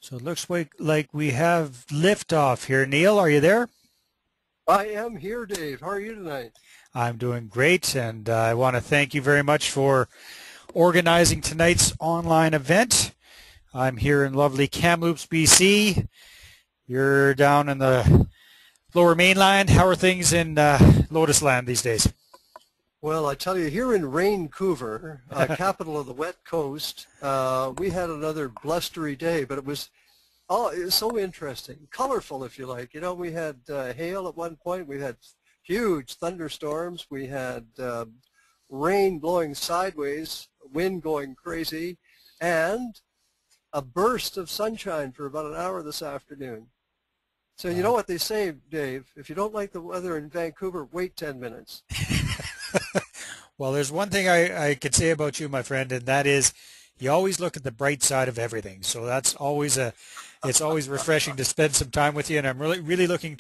So it looks like we have liftoff here. Neil, are you there? I am here, Dave. How are you tonight? I'm doing great, and I want to thank you very much for organizing tonight's online event. I'm here in lovely Kamloops, BC. You're down in the lower mainland. How are things in Lotus Land these days? Well, I tell you, here in Vancouver, capital of the wet coast, we had another blustery day, but it was so interesting, colorful, if you like. You know, we had hail at one point. We had huge thunderstorms. We had rain blowing sideways, wind going crazy, and a burst of sunshine for about an hour this afternoon. So you know Wow. what they say, Dave, if you don't like the weather in Vancouver, wait 10 minutes. Well, there's one thing I could say about you, my friend, and that is you always look at the bright side of everything. So it's always refreshing to spend some time with you, and I'm really looking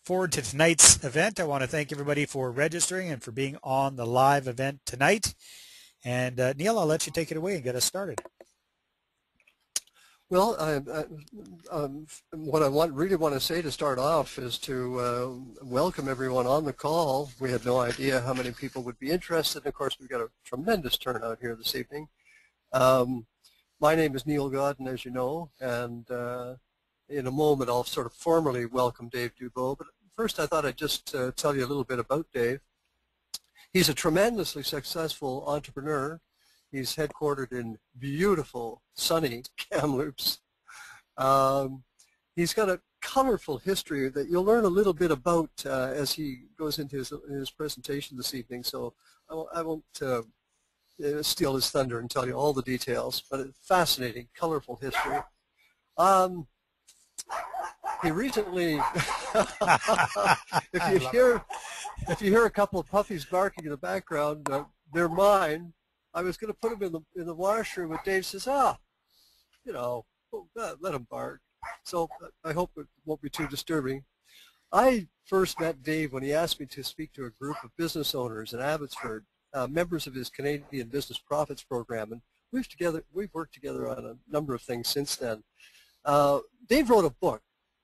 forward to tonight's event. I want to thank everybody for registering and for being on the live event tonight. And Neil, I'll let you take it away and get us started. Well, what really want to say to start off is to welcome everyone on the call. We had no idea how many people would be interested. Of course, we've got a tremendous turnout here this evening. Um, my name is Neil Godin, as you know, and in a moment I'll sort of formally welcome Dave Dubois. But first I thought I'd just tell you a little bit about Dave. He's a tremendously successful entrepreneur. He's headquartered in beautiful, sunny Kamloops. Um, he's got a colorful history that you'll learn a little bit about as he goes into his presentation this evening. So I won't steal his thunder and tell you all the details, but a fascinating, colorful history. Um, he recently, if you hear if you hear a couple of puppies barking in the background, they're mine. I was going to put them in the washroom, but Dave says, you know, let them bark. So I hope it won't be too disturbing. I first met Dave when he asked me to speak to a group of business owners in Abbotsford, members of his Canadian Business Profits program, and we've worked together on a number of things since then. Dave wrote a book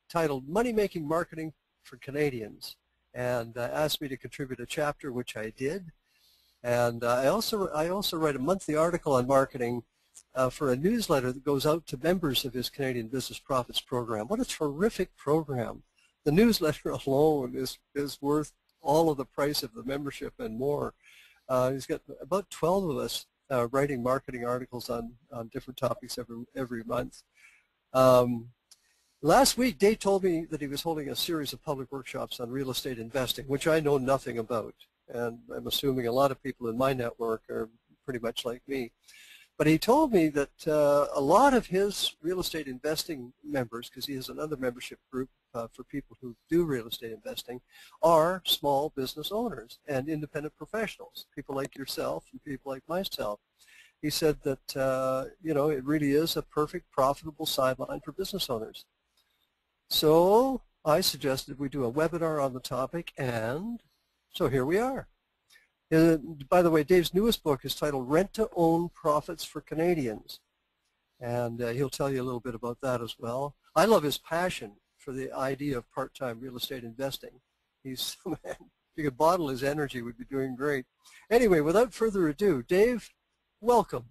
titled Money Making Marketing for Canadians, and asked me to contribute a chapter, which I did. And I also write a monthly article on marketing for a newsletter that goes out to members of his Canadian Business Profits program. What a terrific program. The newsletter alone is worth all of the price of the membership and more. He's got about 12 of us writing marketing articles on different topics every month. Last week, Dave told me that he was holding a series of public workshops on real estate investing, which I know nothing about. And I'm assuming a lot of people in my network are pretty much like me. But he told me that a lot of his real estate investing members, because he has another membership group for people who do real estate investing, are small business owners and independent professionals, people like yourself and people like myself. He said that, it really is a perfect, profitable sideline for business owners. So I suggested we do a webinar on the topic, and so here we are. By the way, Dave's newest book is titled Rent to Own Profits for Canadians, and he'll tell you a little bit about that as well. I love his passion for the idea of part-time real estate investing. He's, man, if you could bottle his energy, we'd be doing great. Anyway, without further ado, Dave, welcome.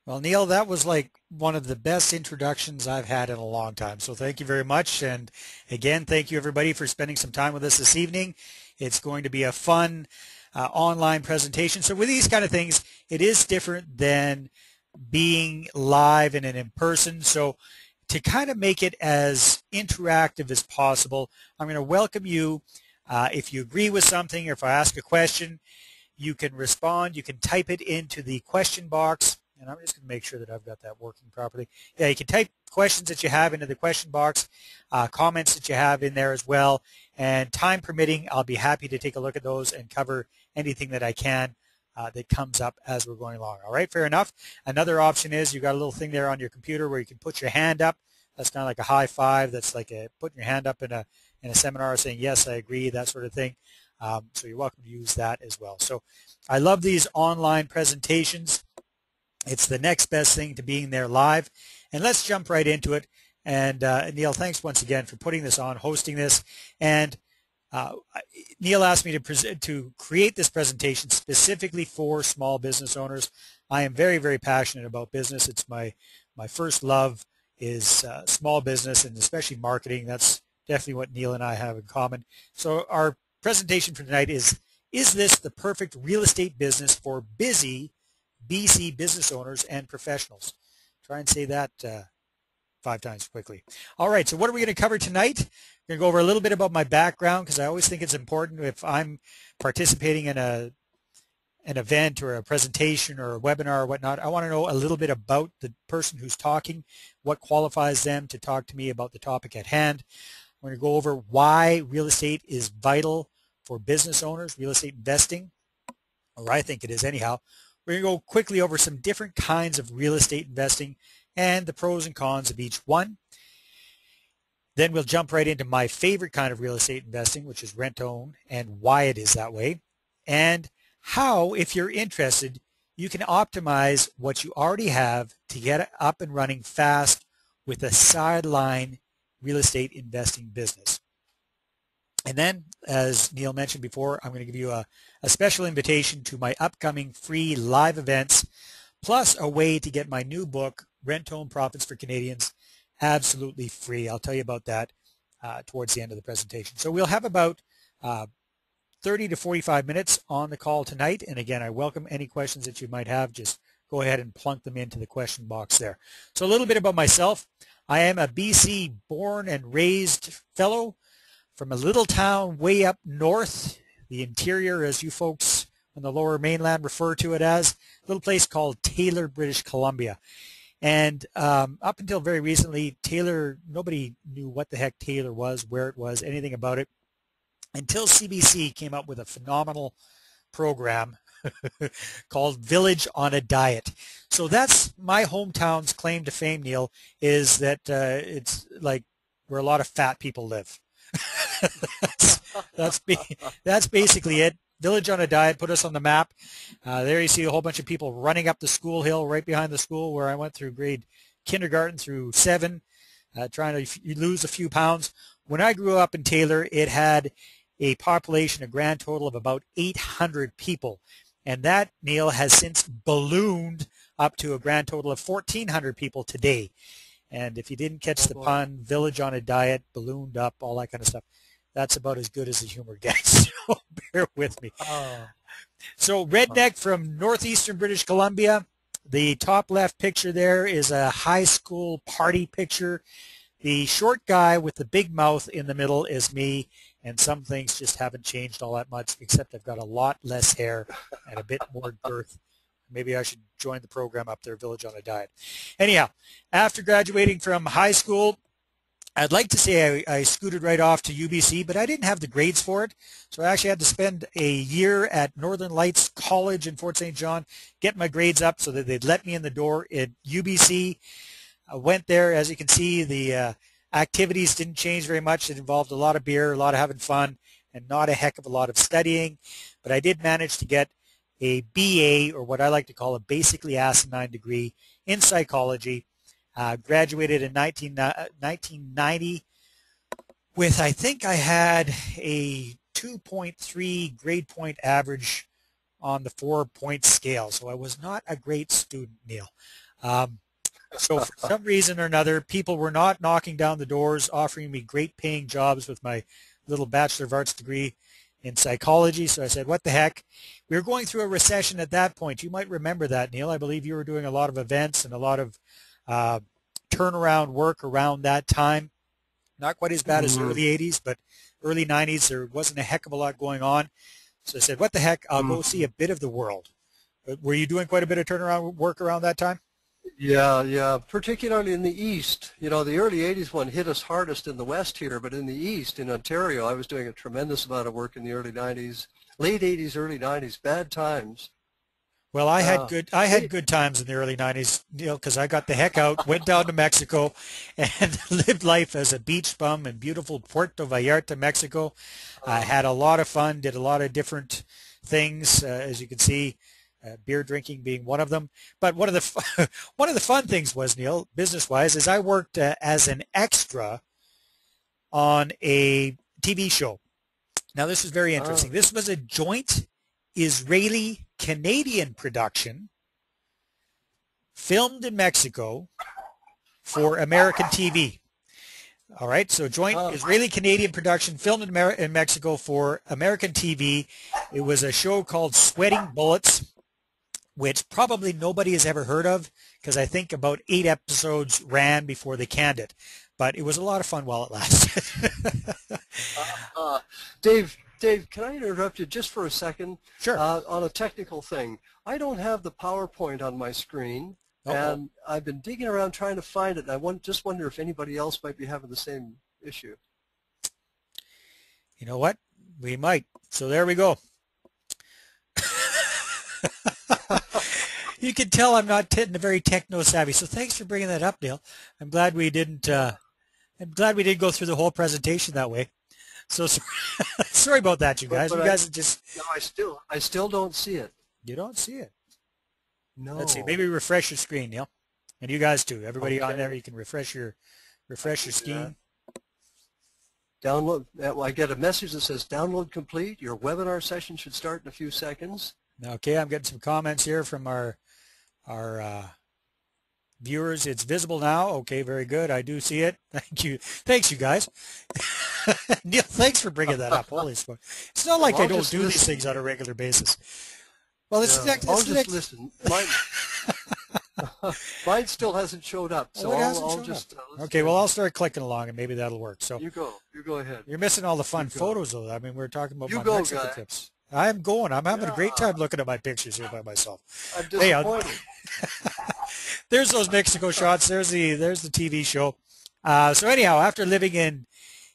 Well, Neil, that was like one of the best introductions I've had in a long time. So thank you very much. And again, thank you everybody for spending some time with us this evening. It's going to be a fun online presentation. So with these kind of things, it is different than being live and in person. So to kind of make it as interactive as possible, I'm going to welcome you. If you agree with something or if I ask a question, you can respond. You can type it into the question box. And I'm just going to make sure that I've got that working properly. Yeah, you can type questions that you have into the question box, comments that you have in there as well. And time permitting, I'll be happy to take a look at those and cover anything that I can that comes up as we're going along. All right, fair enough. Another option is you've got a little thing there on your computer where you can put your hand up. That's kind of like a high five. That's like putting your hand up in a seminar saying, yes, I agree, that sort of thing. So you're welcome to use that as well. So I love these online presentations. It's the next best thing to being there live. And let's jump right into it. And Neil, thanks once again for putting this on, hosting this. And uh, Neil asked me to create this presentation specifically for small business owners. I am very, very passionate about business. It's my first love is small business, and especially marketing. That's definitely what Neil and I have in common. So our presentation for tonight is this the perfect real estate business for busy BC business owners and professionals? Try and say that 5 times quickly. All right, so what are we going to cover tonight? We're going to go over a little bit about my background, because I always think it's important if I'm participating in an event or a presentation or a webinar or whatnot. I want to know a little bit about the person who's talking, what qualifies them to talk to me about the topic at hand. We're going to go over why real estate is vital for business owners, real estate investing, or I think it is anyhow. We're going to go quickly over some different kinds of real estate investing and the pros and cons of each one. Then we'll jump right into my favorite kind of real estate investing, which is rent-to-own, and why it is that way, and how, if you're interested, you can optimize what you already have to get up and running fast with a sideline real estate investing business. And then, as Neil mentioned before, I'm going to give you a special invitation to my upcoming free live events, plus a way to get my new book, Rent-to-Own Profits for Canadians, absolutely free. I'll tell you about that towards the end of the presentation. So we'll have about 30 to 45 minutes on the call tonight. And again, I welcome any questions that you might have. Just go ahead and plunk them into the question box there. So a little bit about myself. I am a BC born and raised fellow from a little town way up north, the interior, as you folks on the lower mainland refer to it as, a little place called Taylor, British Columbia. And up until very recently, Taylor, nobody knew what the heck Taylor was, where it was, anything about it, until CBC came up with a phenomenal program called Village on a Diet. So that's my hometown's claim to fame, Neil, is that it's like where a lot of fat people live. that's basically it. Village on a Diet put us on the map. There you see a whole bunch of people running up the school hill right behind the school where I went through grade kindergarten through 7, trying to lose a few pounds. When I grew up in Taylor, it had a population, a grand total of about 800 people. And that, Neil, has since ballooned up to a grand total of 1,400 people today. And if you didn't catch the pun, Village on a Diet, ballooned up, all that kind of stuff, that's about as good as the humor gets. So bear with me. So redneck from northeastern British Columbia. The top left picture there is a high school party picture. The short guy with the big mouth in the middle is me, and some things just haven't changed all that much, except I've got a lot less hair and a bit more girth. Maybe I should join the program up there, Village on a Diet. Anyhow, after graduating from high school, I'd like to say I scooted right off to UBC, but I didn't have the grades for it. So I actually had to spend a year at Northern Lights College in Fort St. John, get my grades up so that they'd let me in the door at UBC. I went there. As you can see, the activities didn't change very much. It involved a lot of beer, a lot of having fun, and not a heck of a lot of studying. But I did manage to get a BA, or what I like to call a basically asinine degree in psychology. Graduated in 1990 with, I think I had a 2.3 grade point average on the 4-point scale. So I was not a great student, Neil. So for some reason or another, people were not knocking down the doors, offering me great paying jobs with my little Bachelor of Arts degree in psychology. So I said, what the heck? We were going through a recession at that point. You might remember that, Neil. I believe you were doing a lot of events and a lot of turnaround work around that time. Not quite as bad as early 80s, but early 90s, there wasn't a heck of a lot going on. So I said, what the heck? I'll go see a bit of the world. Were you doing quite a bit of turnaround work around that time? Yeah, particularly in the East. You know, the early 80s one hit us hardest in the West here, but in the East, in Ontario, I was doing a tremendous amount of work in the early 90s, late 80s, early 90s, bad times. Well, I had good times in the early 90s, Neil, because I got the heck out, went down to Mexico, and lived life as a beach bum in beautiful Puerto Vallarta, Mexico. I had a lot of fun, did a lot of different things, as you can see. beer drinking being one of them. But one of the one of the fun things was, Neil, business-wise, is I worked as an extra on a TV show. Now, this is very interesting. Oh. This was a joint Israeli-Canadian production filmed in Mexico for American TV. All right, so joint Oh. Israeli-Canadian production filmed in Mexico for American TV. It was a show called Sweating Bullets, which probably nobody has ever heard of because I think about 8 episodes ran before they canned it. But it was a lot of fun while it lasted. Uh, Dave, can I interrupt you just for a second? Sure. On a technical thing. I don't have the PowerPoint on my screen, and I've been digging around trying to find it, and I just wonder if anybody else might be having the same issue. You know what? We might. So there we go. You can tell I'm not very techno-savvy, so thanks for bringing that up, Neil. I'm glad we didn't. I'm glad we didn't go through the whole presentation that way. So sorry, sorry about that, you guys. But you guys just. No, I still don't see it. You don't see it. No. Let's see. Maybe refresh your screen, Neil, and you guys too. Everybody on there, you can refresh your screen. Download. I get a message that says download complete. Your webinar session should start in a few seconds. Okay, I'm getting some comments here from our viewers. It's visible now. Okay, very good. I do see it. Thank you. Thanks, you guys. Neil, thanks for bringing that up. Holy smoke. It's not like I don't do these things on a regular basis. Well, it's I'll just listen. Mine still hasn't showed up, so I'll just. Okay, well, I'll start clicking along, and maybe that'll work. So you go ahead. You're missing all the fun photos, though. I mean, we're talking about my Mexico trips. I'm having a great time looking at my pictures here by myself. I'm disappointed. There's those Mexico shots. There's the TV show. So anyhow, after living in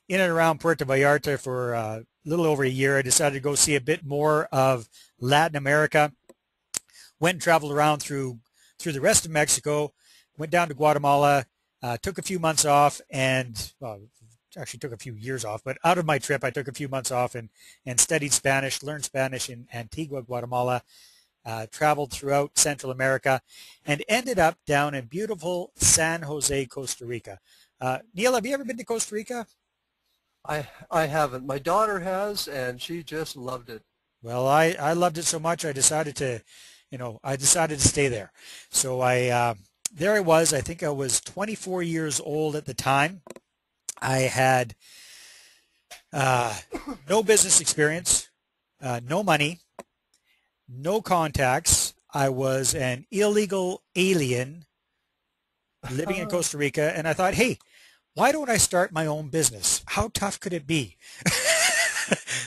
and around Puerto Vallarta for a little over a year, I decided to go see a bit more of Latin America. Went and traveled around through the rest of Mexico. Went down to Guatemala. Took a few months off, and actually took a few years off, but out of my trip I took a few months off and studied Spanish, learned Spanish in Antigua, Guatemala, traveled throughout Central America, and ended up down in beautiful San Jose, Costa Rica. Neil, have you ever been to Costa Rica? I haven't. My daughter has, and she just loved it. Well, I loved it so much I decided to stay there. So there I was. I think I was 24 years old at the time. I had no business experience, no money, no contacts. I was an illegal alien living in Costa Rica, and I thought, hey, why don't I start my own business? How tough could it be?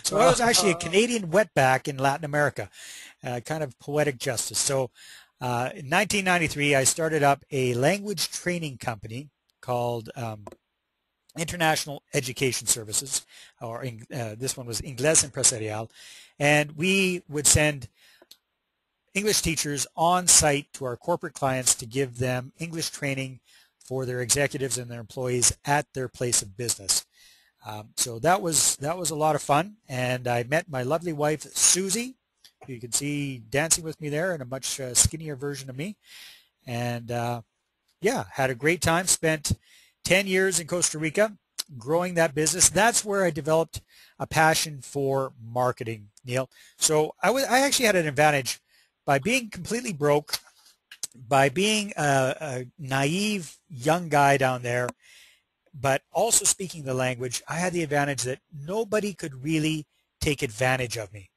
So I was actually a Canadian wetback in Latin America, kind of poetic justice. So in 1993, I started up a language training company called International Education Services, or this one was Inglés Empresarial, and we would send English teachers on site to our corporate clients to give them English training for their executives and their employees at their place of business. So that was a lot of fun, and I met my lovely wife Susie, who you can see dancing with me there in a much skinnier version of me, and yeah, had a great time. Spent 10 years in Costa Rica growing that business. That's where I developed a passion for marketing, Neil. So I actually had an advantage by being completely broke, by being a naive young guy down there, but also speaking the language. I had the advantage that nobody could really take advantage of me.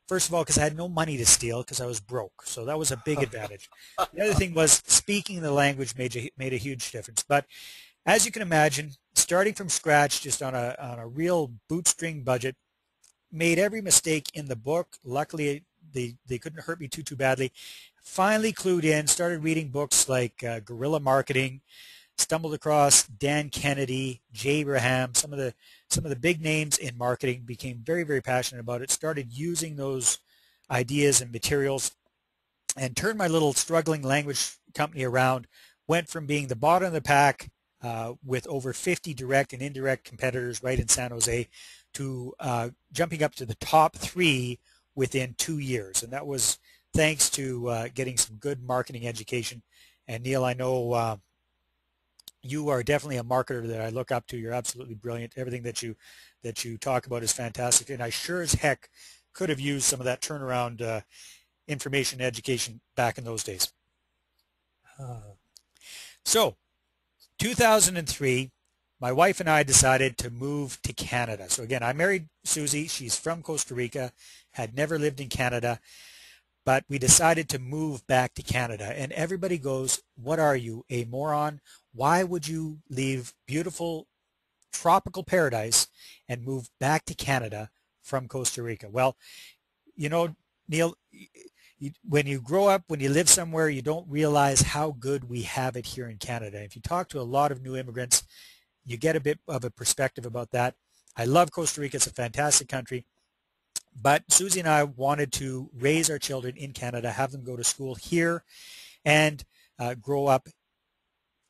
First of all, because I had no money to steal because I was broke. So that was a big advantage. The other thing was speaking the language made a huge difference. But as you can imagine, starting from scratch, just on a real bootstring budget, made every mistake in the book. Luckily, they couldn't hurt me too badly. Finally clued in, started reading books like Guerrilla Marketing, stumbled across Dan Kennedy, Jay Abraham, some of the big names in marketing, became very, very passionate about it, started using those ideas and materials, and turned my little struggling language company around, went from being the bottom of the pack with over 50 direct and indirect competitors right in San Jose to jumping up to the top 3 within 2 years. And that was thanks to getting some good marketing education. And Neil, I know you are definitely a marketer that I look up to. You're absolutely brilliant. Everything that you talk about is fantastic, and I sure as heck could have used some of that turnaround information education back in those days. So, 2003, my wife and I decided to move to Canada. So again, I married Susie. She's from Costa Rica, had never lived in Canada, but we decided to move back to Canada. And everybody goes, "What are you, a moron? Why would you leave beautiful tropical paradise and move back to Canada from Costa Rica?" Well, you know, Neil, when you grow up, when you live somewhere, you don't realize how good we have it here in Canada. If you talk to a lot of new immigrants, you get a bit of a perspective about that. I love Costa Rica. It's a fantastic country. But Susie and I wanted to raise our children in Canada, have them go to school here, and grow up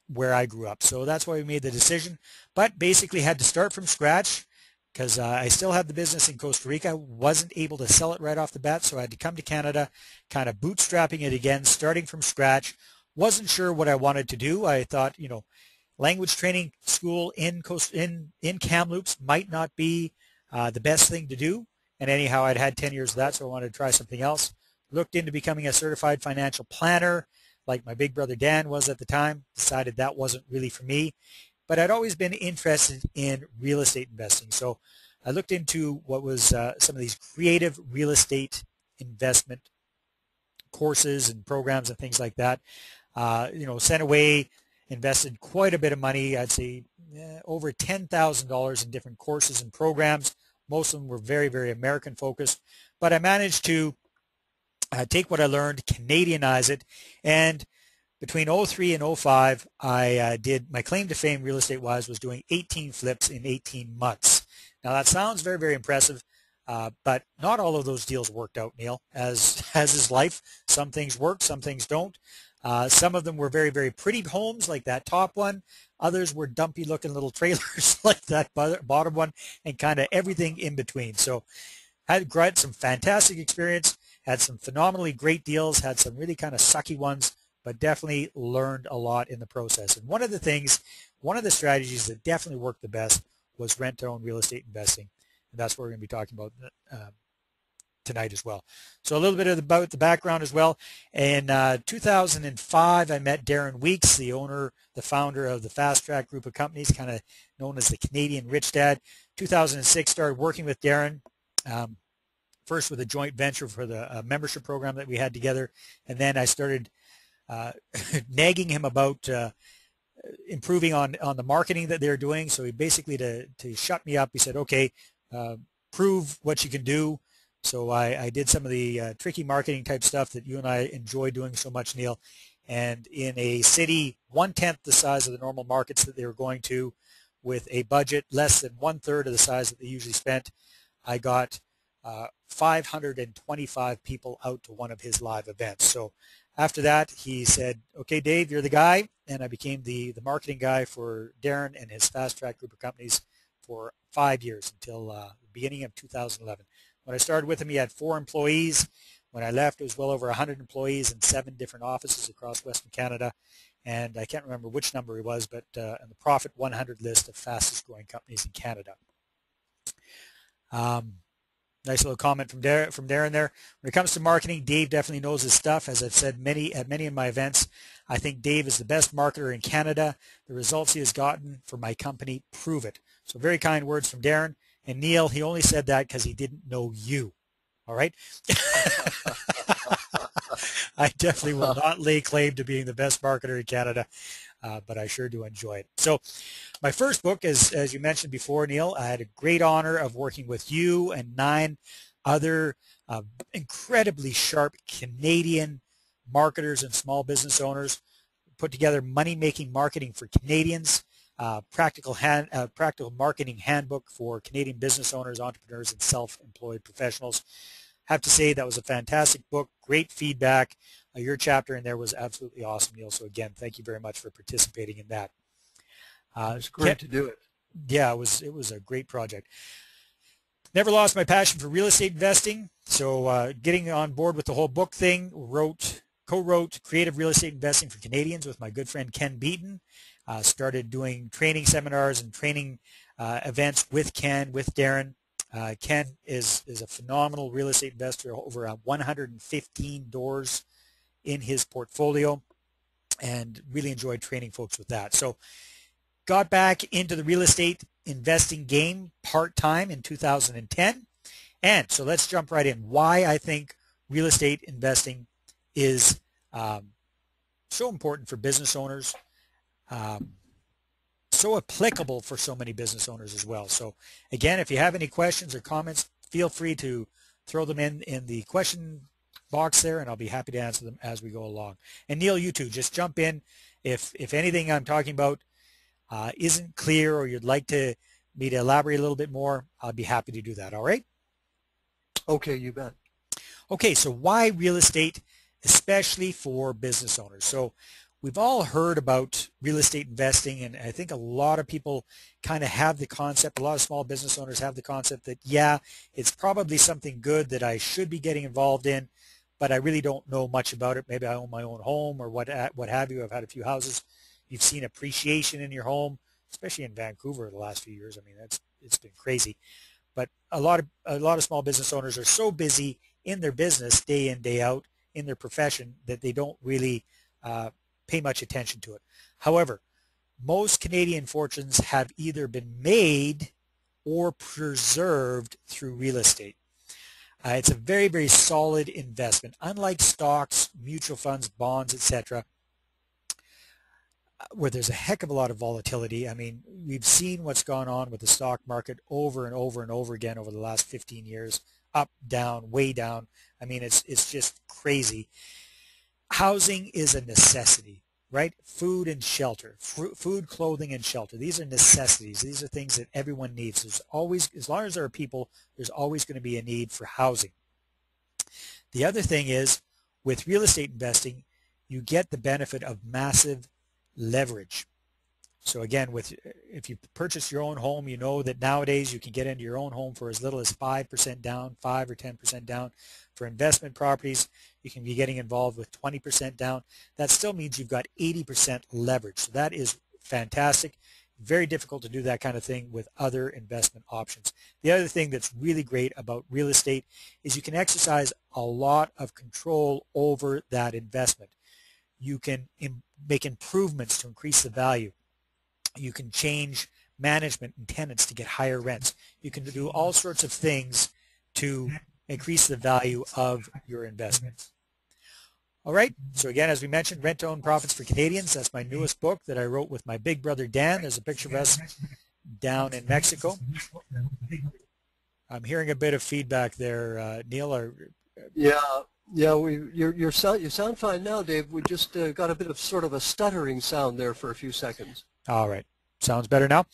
where I grew up. So that's why we made the decision. But basically had to start from scratch because I still had the business in Costa Rica, wasn't able to sell it right off the bat, so I had to come to Canada, kind of bootstrapping it again, starting from scratch. Wasn't sure what I wanted to do. I thought, you know, language training school in Kamloops might not be the best thing to do. And anyhow, I'd had 10 years of that, so I wanted to try something else. Looked into becoming a certified financial planner, like my big brother Dan was at the time. Decided that wasn't really for me. But I'd always been interested in real estate investing. So I looked into what was some of these creative real estate investment courses and programs and things like that. You know, sent away, invested quite a bit of money. I'd say over $10,000 in different courses and programs. Most of them were very, very American focused. But I managed to take what I learned, Canadianize it, and between '03 and '05, I did, my claim to fame real estate wise was doing 18 flips in 18 months. Now that sounds very, very impressive, but not all of those deals worked out, Neil, as is life. Some things work, some things don't. Some of them were very, very pretty homes like that top one. Others were dumpy looking little trailers like that bottom one, and kind of everything in between. So had some fantastic experience, had some phenomenally great deals, had some really kind of sucky ones, but definitely learned a lot in the process. And one of the strategies that definitely worked the best was rent-to-own real estate investing. And that's what we're going to be talking about tonight as well. So a little bit about the background as well. In 2005, I met Darren Weeks, the founder of the Fast Track group of companies, kind of known as the Canadian Rich Dad. 2006, started working with Darren, first with a joint venture for the membership program that we had together. And then I started nagging him about improving on the marketing that they're doing. So he basically, to shut me up, he said, okay, prove what you can do. So I did some of the tricky marketing type stuff that you and I enjoy doing so much, Neil. And in a city 1/10 the size of the normal markets that they were going to, with a budget less than 1/3 of the size that they usually spent, I got 525 people out to one of his live events. So after that, he said, okay, Dave, you're the guy. And I became the marketing guy for Darren and his Fast Track group of companies for 5 years until the beginning of 2011. When I started with him, he had 4 employees. When I left, it was well over 100 employees in 7 different offices across Western Canada. And I can't remember which number he was, but on the Profit 100 list of fastest growing companies in Canada. Nice little comment from Darren there. When it comes to marketing, Dave definitely knows his stuff. As I've said at many of my events, I think Dave is the best marketer in Canada. The results he has gotten for my company prove it. So very kind words from Darren. And Neil, he only said that because he didn't know you. All right? I definitely will not lay claim to being the best marketer in Canada, but I sure do enjoy it. So my first book, as you mentioned before, Neil, I had a great honor of working with you and 9 other incredibly sharp Canadian marketers and small business owners, put together money-making marketing for Canadians, practical marketing handbook for Canadian business owners, entrepreneurs, and self-employed professionals. Have to say that was a fantastic book, great feedback. Your chapter in there was absolutely awesome, Neil. So again, thank you very much for participating in that. It's great to do it. Yeah, it was a great project. Never lost my passion for real estate investing. So getting on board with the whole book thing, co-wrote Creative Real Estate Investing for Canadians with my good friend Ken Beaton. Started doing training seminars and training events with Ken, with Darren. Ken is a phenomenal real estate investor, over 115 doors in his portfolio, and really enjoyed training folks with that. So got back into the real estate investing game part-time in 2010. And so let's jump right in. Why I think real estate investing is so important for business owners, so applicable for so many business owners as well. So again, if you have any questions or comments, feel free to throw them in the question box there, and I'll be happy to answer them as we go along. And Neil, you too, just jump in if anything I'm talking about isn't clear, or you'd like me to elaborate a little bit more, I'll be happy to do that. All right? Okay, you bet. Okay, so why real estate, especially for business owners? So we've all heard about real estate investing, and I think a lot of people kind of have the concept, a lot of small business owners have the concept that, yeah, it's probably something good that I should be getting involved in, but I really don't know much about it. Maybe I own my own home or what have you. I've had a few houses. You've seen appreciation in your home, especially in Vancouver the last few years. I mean, it's been crazy. But a lot of small business owners are so busy in their business day in, day out, in their profession, that they don't really pay much attention to it. However, most Canadian fortunes have either been made or preserved through real estate. It's a very, very solid investment. Unlike stocks, mutual funds, bonds, etc., where there's a heck of a lot of volatility. I mean, we've seen what's gone on with the stock market over and over and over again over the last 15 years, up, down, way down. I mean, it's just crazy. Housing is a necessity, right? Food and shelter, food, clothing, and shelter. These are necessities. These are things that everyone needs. There's always, as long as there are people, there's always going to be a need for housing. The other thing is, with real estate investing, you get the benefit of massive leverage. So again, if you purchase your own home, you know that nowadays you can get into your own home for as little as 5% down, 5 or 10% down. For investment properties, you can be getting involved with 20% down. That still means you've got 80% leverage. So that is fantastic. Very difficult to do that kind of thing with other investment options. The other thing that's really great about real estate is you can exercise a lot of control over that investment. You can make improvements to increase the value. You can change management and tenants to get higher rents. You can do all sorts of things to increase the value of your investments. All right, so again, as we mentioned, Rent-to-Own Profits for Canadians. That's my newest book that I wrote with my big brother Dan. There's a picture of us down in Mexico. I'm hearing a bit of feedback there, Neil. Yeah, you sound fine now, Dave. We just got a bit of sort of a stuttering sound there for a few seconds. All right, sounds better now.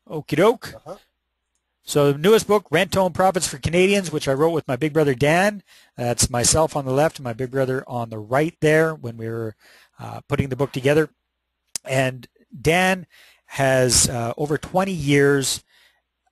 Okie doke. So the newest book, Rent-to-Own Profits for Canadians, which I wrote with my big brother Dan. That's myself on the left and my big brother on the right there when we were putting the book together. And Dan has over 20 years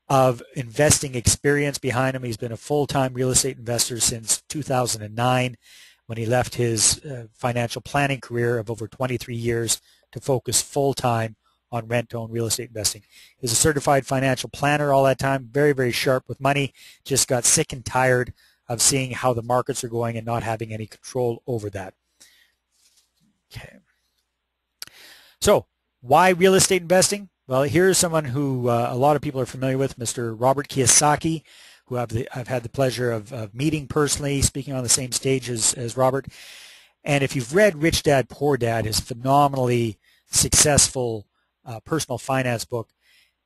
of investing experience behind him. He's been a full-time real estate investor since 2009, when he left his financial planning career of over 23 years to focus full-time on rent-to-own real estate investing. He was a certified financial planner all that time, very, very sharp with money, just got sick and tired of seeing how the markets are going and not having any control over that. Okay. So why real estate investing? Well, here's someone who a lot of people are familiar with, Mr. Robert Kiyosaki, who I've had the pleasure of meeting personally, speaking on the same stage as Robert. And if you've read Rich Dad, Poor Dad, his phenomenally successful personal finance book,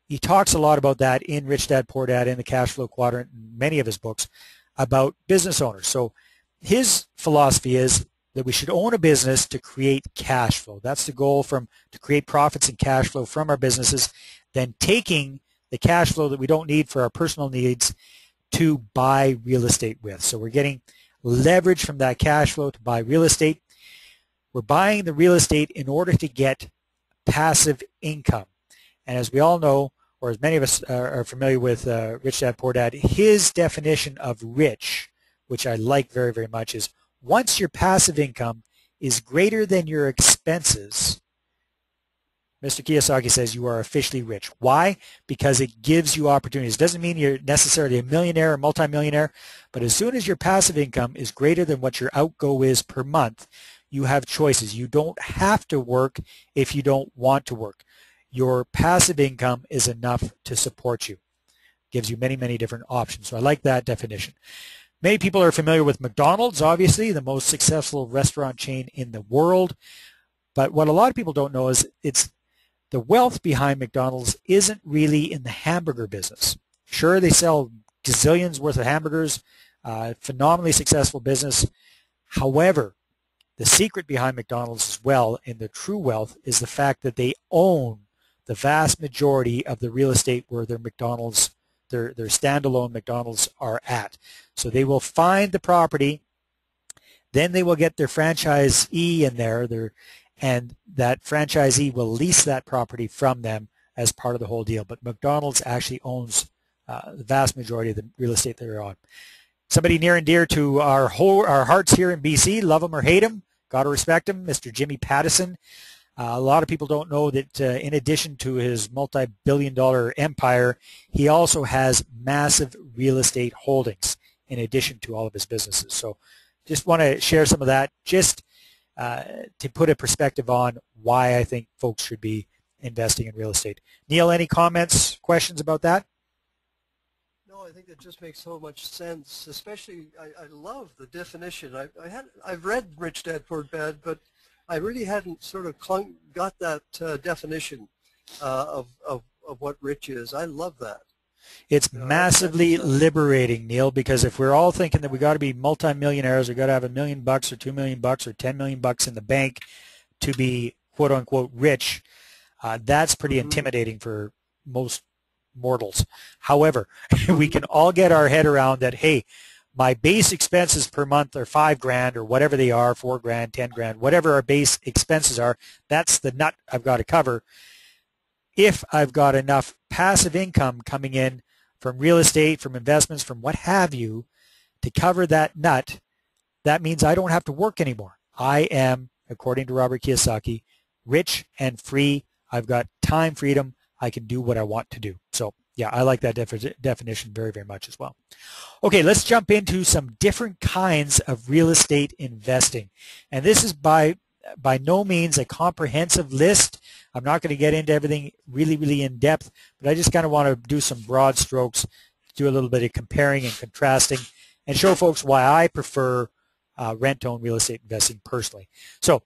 he talks a lot about that in Rich Dad, Poor Dad, in the Cash Flow Quadrant, and many of his books about business owners. So his philosophy is that we should own a business to create cash flow. That's the goal, to create profits and cash flow from our businesses, then taking the cash flow that we don't need for our personal needs to buy real estate with. So we're getting leverage from that cash flow to buy real estate. We're buying the real estate in order to get passive income. And as we all know, or as many of us are familiar with Rich Dad Poor Dad, his definition of rich, which I like very, very much, is once your passive income is greater than your expenses, Mr. Kiyosaki says you are officially rich. Why? Because it gives you opportunities. It doesn't mean you're necessarily a millionaire or multimillionaire, but as soon as your passive income is greater than what your outgo is per month, you have choices. You don't have to work if you don't want to work. Your passive income is enough to support you. Gives you many, many different options. So I like that definition. Many people are familiar with McDonald's, obviously, the most successful restaurant chain in the world. But what a lot of people don't know is the wealth behind McDonald's isn't really in the hamburger business. Sure, they sell gazillions worth of hamburgers, phenomenally successful business. However, the secret behind McDonald's as well, and the true wealth, is the fact that they own the vast majority of the real estate where their McDonald's, their standalone McDonald's are at. So they will find the property, then they will get their franchisee in there, and that franchisee will lease that property from them as part of the whole deal. But McDonald's actually owns the vast majority of the real estate they're on. Somebody near and dear to our hearts here in BC, love him or hate him, got to respect him, Mr. Jimmy Pattison. A lot of people don't know that in addition to his multi-billion-dollar empire, he also has massive real estate holdings in addition to all of his businesses. So just want to share some of that just to put a perspective on why I think folks should be investing in real estate. Neil, any comments, questions about that? No, I think that just makes so much sense. Especially, I love the definition. I've read Rich Dad Poor Dad, but I really hadn't sort of got that definition of what rich is. I love that. It's massively liberating, Neil, because if we're all thinking that we got to be multimillionaires, we got to have $1 million or $2 million or $10 million in the bank to be quote unquote rich, that's pretty intimidating for most mortals. However, we can all get our head around that, hey, my base expenses per month are $5,000 or whatever they are, $4,000, $10,000, whatever our base expenses are, that's the nut I've got to cover. If I've got enough passive income coming in from real estate, from investments, from what have you, to cover that nut, that means I don't have to work anymore. I am, according to Robert Kiyosaki, rich and free. I've got time freedom. I can do what I want to do. So yeah, I like that definition very, very much as well. Okay, let's jump into some different kinds of real estate investing. And this is by no means a comprehensive list. I'm not going to get into everything really, really in depth, but I just kind of want to do some broad strokes, do a little bit of comparing and contrasting, and show folks why I prefer rent-owned real estate investing personally. So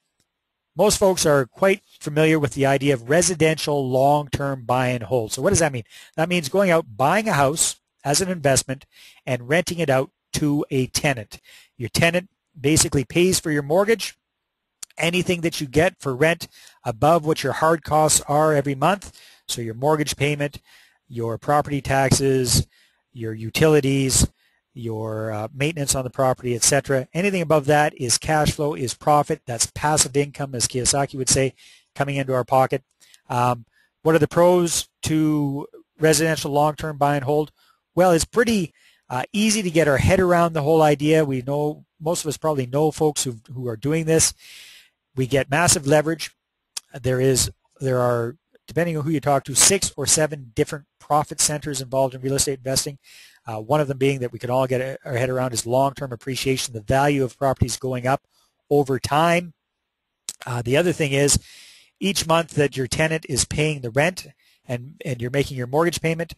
most folks are quite familiar with the idea of residential long-term buy and hold. So what does that mean? That means going out, buying a house as an investment and renting it out to a tenant. Your tenant basically pays for your mortgage. Anything that you get for rent above what your hard costs are every month, so your mortgage payment, your property taxes, your utilities, your maintenance on the property, etc. Anything above that is cash flow, is profit. That's passive income, as Kiyosaki would say, coming into our pocket. What are the pros to residential long-term buy and hold? Well, it's pretty easy to get our head around the whole idea. We know, most of us probably know folks who are doing this. We get massive leverage. There are, depending on who you talk to, 6 or 7 different profit centers involved in real estate investing. One of them being that we can all get our head around is long-term appreciation, the value of properties going up over time. The other thing is each month that your tenant is paying the rent and you're making your mortgage payment,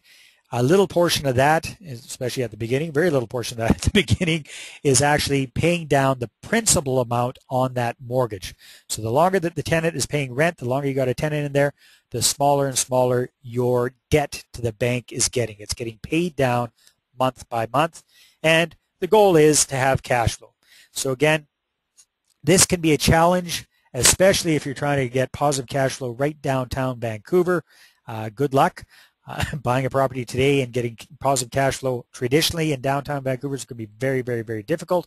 a little portion of that, especially at the beginning, very little portion of that at the beginning, is actually paying down the principal amount on that mortgage. So the longer that the tenant is paying rent, the longer you got a tenant in there, the smaller and smaller your debt to the bank is getting. It's getting paid down month by month, and the goal is to have cash flow. So again, this can be a challenge, especially if you're trying to get positive cash flow right downtown Vancouver. Good luck. Buying a property today and getting positive cash flow traditionally in downtown Vancouver is going to be very, very, very difficult.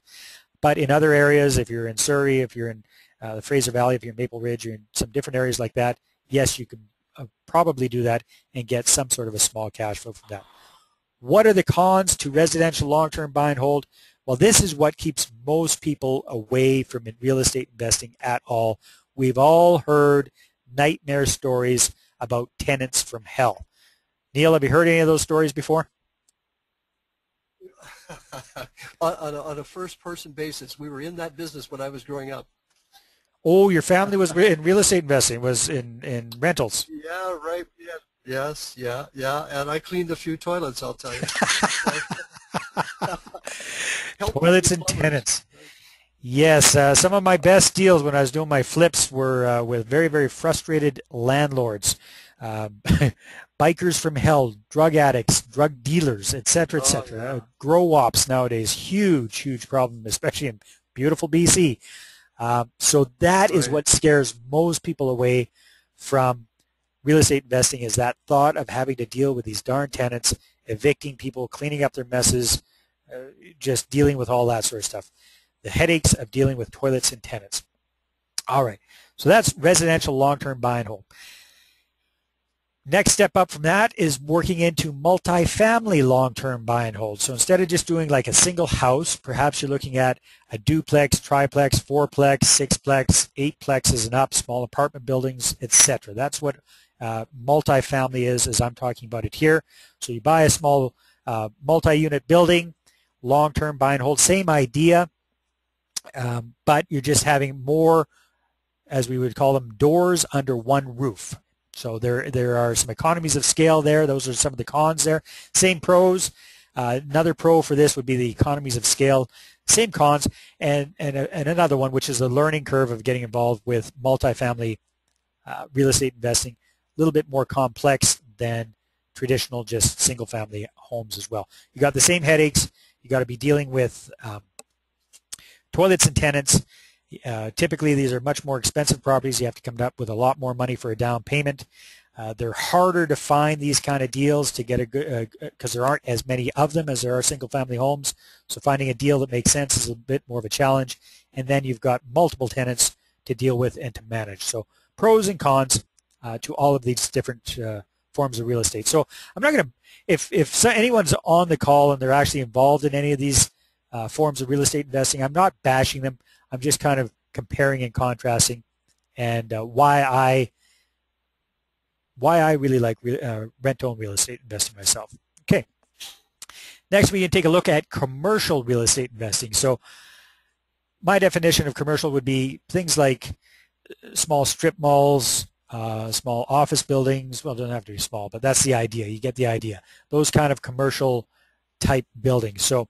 But in other areas, if you're in Surrey, if you're in the Fraser Valley, if you're in Maple Ridge, you're in some different areas like that, yes, you can probably do that and get some sort of a small cash flow from that. What are the cons to residential long-term buy and hold? Well, this is what keeps most people away from real estate investing at all. We've all heard nightmare stories about tenants from hell. Neil, have you heard any of those stories before? On a first-person basis, we were in that business when I was growing up. Oh, your family was in real estate investing, was in rentals. Yeah, right. Yeah. Yes, yeah, yeah. And I cleaned a few toilets, I'll tell you. Helped a Toilets few and plumbers. tenants. Yes, some of my best deals when I was doing my flips were with very, very frustrated landlords, um, bikers from hell, drug addicts, drug dealers, etc., Oh, etc. yeah. Grow ops nowadays, huge, huge problem, especially in beautiful BC. So that is Right. what scares most people away from real estate investing, is that thought of having to deal with these darn tenants, evicting people, cleaning up their messes, just dealing with all that sort of stuff. The headaches of dealing with toilets and tenants. All right, so that's residential long-term buy and hold. Next step up from that is working into multifamily long-term buy and hold. So instead of just doing like a single house, perhaps you're looking at a duplex, triplex, fourplex, sixplex, eightplexes and up, small apartment buildings, etc. That's what multifamily is, as I'm talking about it here. So you buy a small multi-unit building, long-term buy and hold, same idea, but you're just having more, as we would call them, doors under one roof. So there are some economies of scale there. Those are some of the cons there. Same pros. Another pro for this would be the economies of scale. Same cons, and another one, which is the learning curve of getting involved with multifamily real estate investing. A little bit more complex than traditional just single-family homes as well. You got the same headaches. You got to be dealing with toilets and tenants. Typically, these are much more expensive properties. You have to come up with a lot more money for a down payment. They're harder to find these kind of deals to get a good, because there aren't as many of them as there are single-family homes. So finding a deal that makes sense is a bit more of a challenge. And then you've got multiple tenants to deal with and to manage. So pros and cons to all of these different forms of real estate. So I'm not going to, if anyone's on the call and they're actually involved in any of these forms of real estate investing, I'm not bashing them. I'm just kind of comparing and contrasting, and why I really like rent-owned real estate investing myself. Okay. Next, we can take a look at commercial real estate investing. So my definition of commercial would be things like small strip malls, small office buildings. Well, it doesn't have to be small, but that's the idea. You get the idea. Those kind of commercial type buildings. So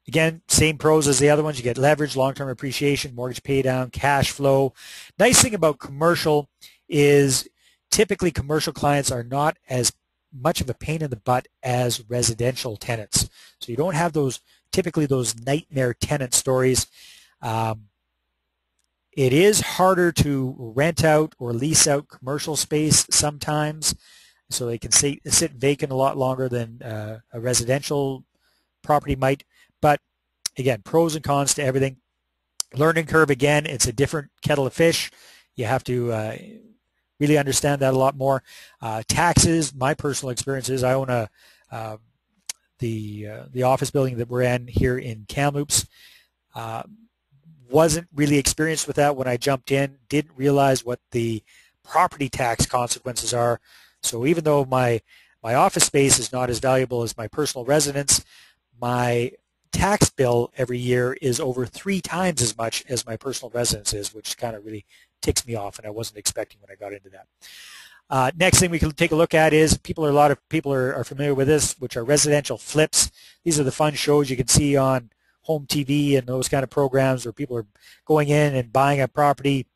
again, same pros as the other ones. You get leverage, long-term appreciation, mortgage pay down, cash flow. Nice thing about commercial is typically commercial clients are not as much of a pain in the butt as residential tenants. So you don't have typically those nightmare tenant stories. It is harder to rent out or lease out commercial space sometimes, so they can sit vacant a lot longer than a residential property might. But again, pros and cons to everything. Learning curve, again, it's a different kettle of fish. You have to really understand that a lot more. Taxes, my personal experience is I own the office building that we're in here in Kamloops. Wasn't really experienced with that when I jumped in. Didn't realize what the property tax consequences are. So even though my office space is not as valuable as my personal residence, my tax bill every year is over 3 times as much as my personal residence is, which kind of really ticks me off, and I wasn't expecting when I got into that. Next thing we can take a look at is a lot of people are familiar with this, which are residential flips. These are the fun shows you can see on home TV and those kind of programs where people are going in and buying a property,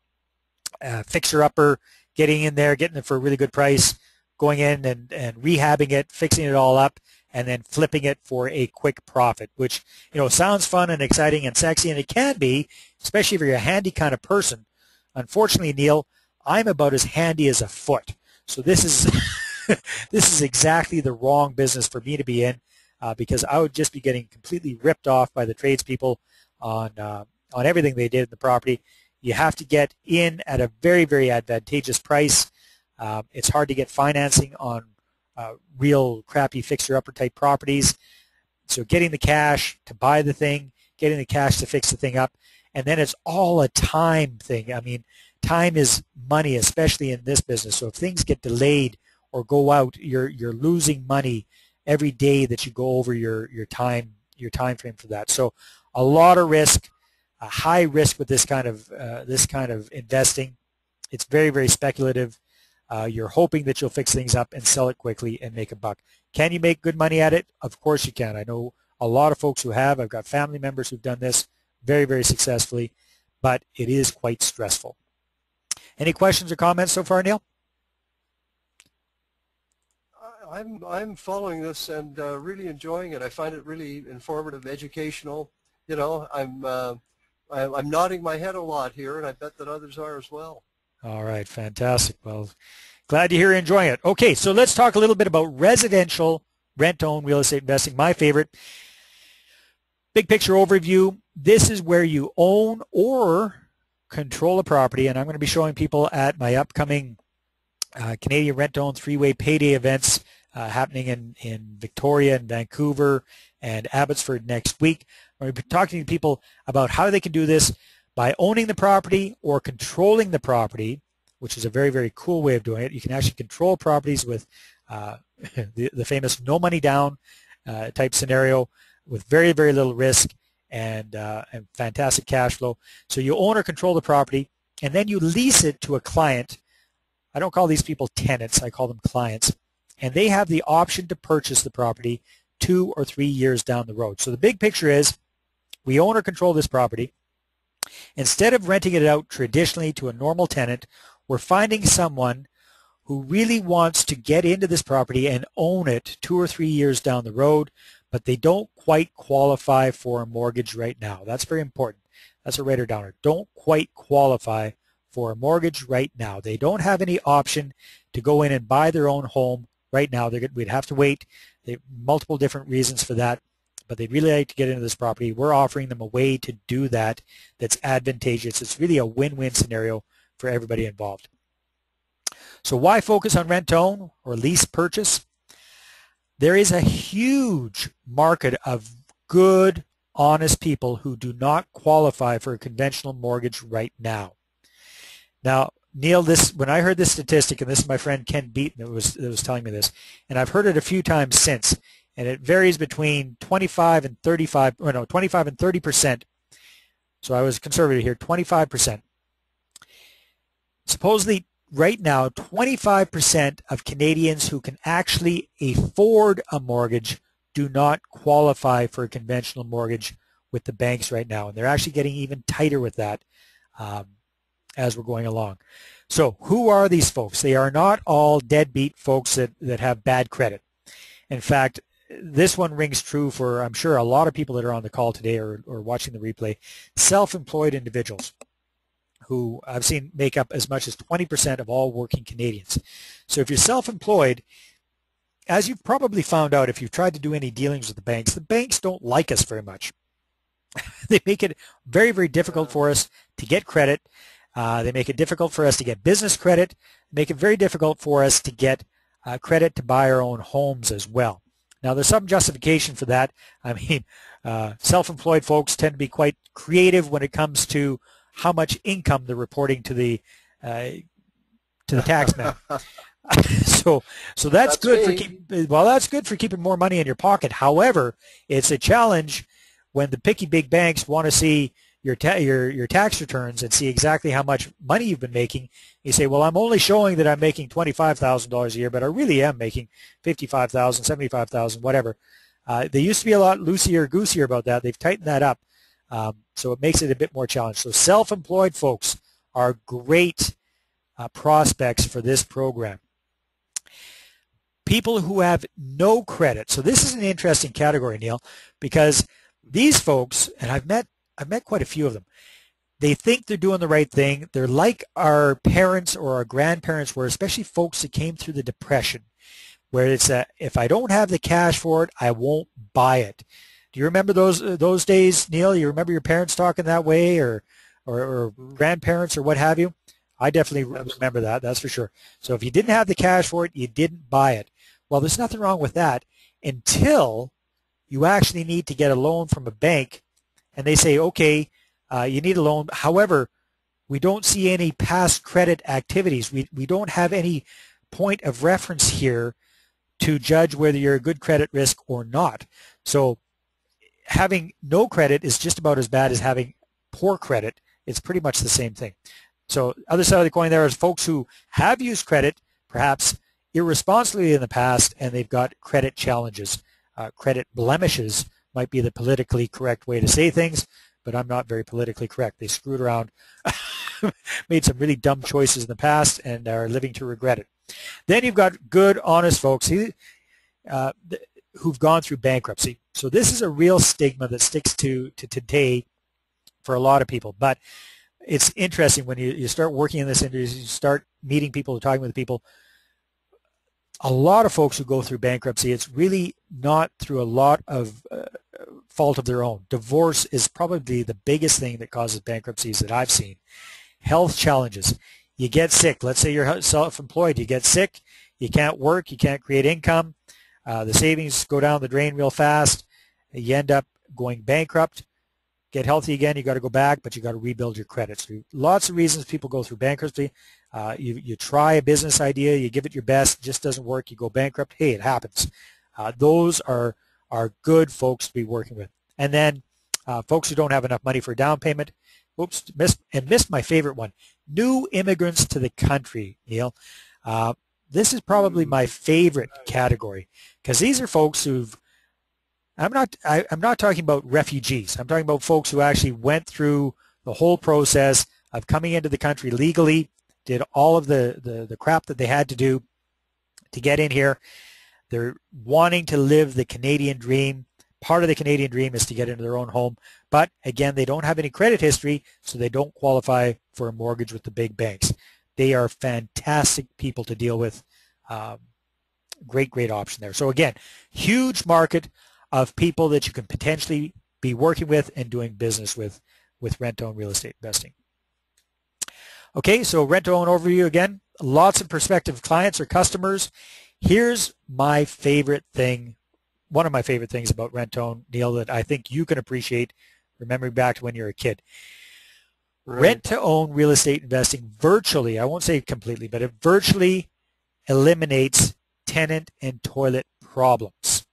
fixer-upper, getting in there, getting it for a really good price, going in and rehabbing it, fixing it all up, and then flipping it for a quick profit, which, sounds fun and exciting and sexy, and it can be, especially if you're a handy kind of person. Unfortunately, Neil, I'm about as handy as a foot. So this is this is exactly the wrong business for me to be in, because I would just be getting completely ripped off by the tradespeople on everything they did in the property. You have to get in at a very, very advantageous price. It's hard to get financing on real crappy fixer-upper type properties. So getting the cash to buy the thing, getting the cash to fix the thing up, and then it's all a time thing. I mean, time is money, especially in this business. So if things get delayed or go out, you're losing money every day that you go over your time frame for that. So a lot of risk, a high risk with this kind of investing. It's very, very speculative. You're hoping that you'll fix things up and sell it quickly and make a buck. Can you make good money at it? Of course you can. I know a lot of folks who have. I've got family members who've done this very, very successfully, but it is quite stressful. Any questions or comments so far, Neil? I'm following this and really enjoying it. I find it really informative, educational. You know, I'm nodding my head a lot here, and I bet that others are as well. All right, fantastic. Well, glad to hear you're enjoying it. Okay, so let's talk a little bit about residential rent-own real estate investing, my favorite. Big picture overview. This is where you own or control a property, and I'm going to be showing people at my upcoming Canadian rent-own three-way payday events happening in Victoria and Vancouver and Abbotsford next week. I'm going to be talking to people about how they can do this by owning the property or controlling the property, which is a very, very cool way of doing it. You can actually control properties with the famous no money down type scenario with very, very little risk and fantastic cash flow. So you own or control the property, and then you lease it to a client. I don't call these people tenants, I call them clients. And they have the option to purchase the property 2 or 3 years down the road. So the big picture is we own or control this property. Instead of renting it out traditionally to a normal tenant, we're finding someone who really wants to get into this property and own it 2 or 3 years down the road, but they don't quite qualify for a mortgage right now. That's very important. That's a writer downer. Don't quite qualify for a mortgage right now. They don't have any option to go in and buy their own home right now. We'd have to wait. There are multiple different reasons for that, but they'd really like to get into this property. We're offering them a way to do that that's advantageous. It's really a win-win scenario for everybody involved. So why focus on rent-own or lease purchase? There is a huge market of good, honest people who do not qualify for a conventional mortgage right now. Now, Neil, when I heard this statistic, and this is my friend Ken Beaton that was telling me this, and I've heard it a few times since, and it varies between 25 and 30%. So I was conservative here, 25%. Supposedly, right now, 25% of Canadians who can actually afford a mortgage do not qualify for a conventional mortgage with the banks right now, and they're actually getting even tighter with that as we're going along. So who are these folks? They are not all deadbeat folks that have bad credit. In fact, this one rings true for, I'm sure, a lot of people that are on the call today or watching the replay, self-employed individuals who I've seen make up as much as 20% of all working Canadians. So if you're self-employed, as you've probably found out if you've tried to do any dealings with the banks don't like us very much. They make it very, very difficult for us to get credit. They make it difficult for us to get business credit, make it very difficult for us to get credit to buy our own homes as well. Now, there's some justification for that. I mean, self-employed folks tend to be quite creative when it comes to how much income they're reporting to the tax man. So that's good that's good for keeping more money in your pocket. However, it's a challenge when the picky big banks want to see your tax returns and see exactly how much money you've been making. You say, well, I'm only showing that I'm making $25,000 a year, but I really am making $55,000, $75,000, whatever. They used to be a lot loosier-goosier about that. They've tightened that up, so it makes it a bit more challenging. So self-employed folks are great prospects for this program. People who have no credit. So this is an interesting category, Neil, because these folks, and I've met quite a few of them, they think they're doing the right thing. They're like our parents or our grandparents were, especially folks that came through the Depression, where it's if I don't have the cash for it, I won't buy it. Do you remember those days, Neil? You remember your parents talking that way or grandparents or what have you? I definitely remember that, that's for sure. So if you didn't have the cash for it, you didn't buy it. Well, there's nothing wrong with that until you actually need to get a loan from a bank and they say, okay, you need a loan. However, we don't see any past credit activities. We don't have any point of reference here to judge whether you're a good credit risk or not. So having no credit is just about as bad as having poor credit. It's pretty much the same thing. So other side of the coin there is folks who have used credit, perhaps irresponsibly in the past, and they've got credit challenges. Credit blemishes might be the politically correct way to say things, but I'm not very politically correct. They screwed around, made some really dumb choices in the past, and are living to regret it. Then you've got good, honest folks who've gone through bankruptcy. So this is a real stigma that sticks to today for a lot of people. But it's interesting when you start working in this industry, you start meeting people, talking with people. A lot of folks who go through bankruptcy, it's really not through a lot of fault of their own. Divorce is probably the biggest thing that causes bankruptcies that I've seen. Health challenges. You get sick. Let's say you're self-employed. You get sick. You can't work. You can't create income. The savings go down the drain real fast. You end up going bankrupt. Get healthy again, you got to go back, but you got to rebuild your credit. So lots of reasons people go through bankruptcy. You try a business idea, you give it your best, it just doesn't work, you go bankrupt. Hey, it happens. Those are good folks to be working with. And then folks who don't have enough money for a down payment. Oops, missed my favorite one. New immigrants to the country, Neil. This is probably my favorite category because these are folks who've I'm not talking about refugees. I'm talking about folks who actually went through the whole process of coming into the country legally, did all of the crap that they had to do to get in here. They're wanting to live the Canadian dream. Part of the Canadian dream is to get into their own home. But again, they don't have any credit history, so they don't qualify for a mortgage with the big banks. They are fantastic people to deal with. Great option there. So again, huge market of people that you can potentially be working with and doing business with rent-to-own real estate investing. Okay, so rent-to-own overview again. Lots of prospective clients or customers. Here's my favorite thing, one of my favorite things about rent-to-own, Neil, that I think you can appreciate remembering back to when you were a kid. Right. Rent-to-own real estate investing virtually, I won't say completely, but it virtually eliminates tenant and toilet problems.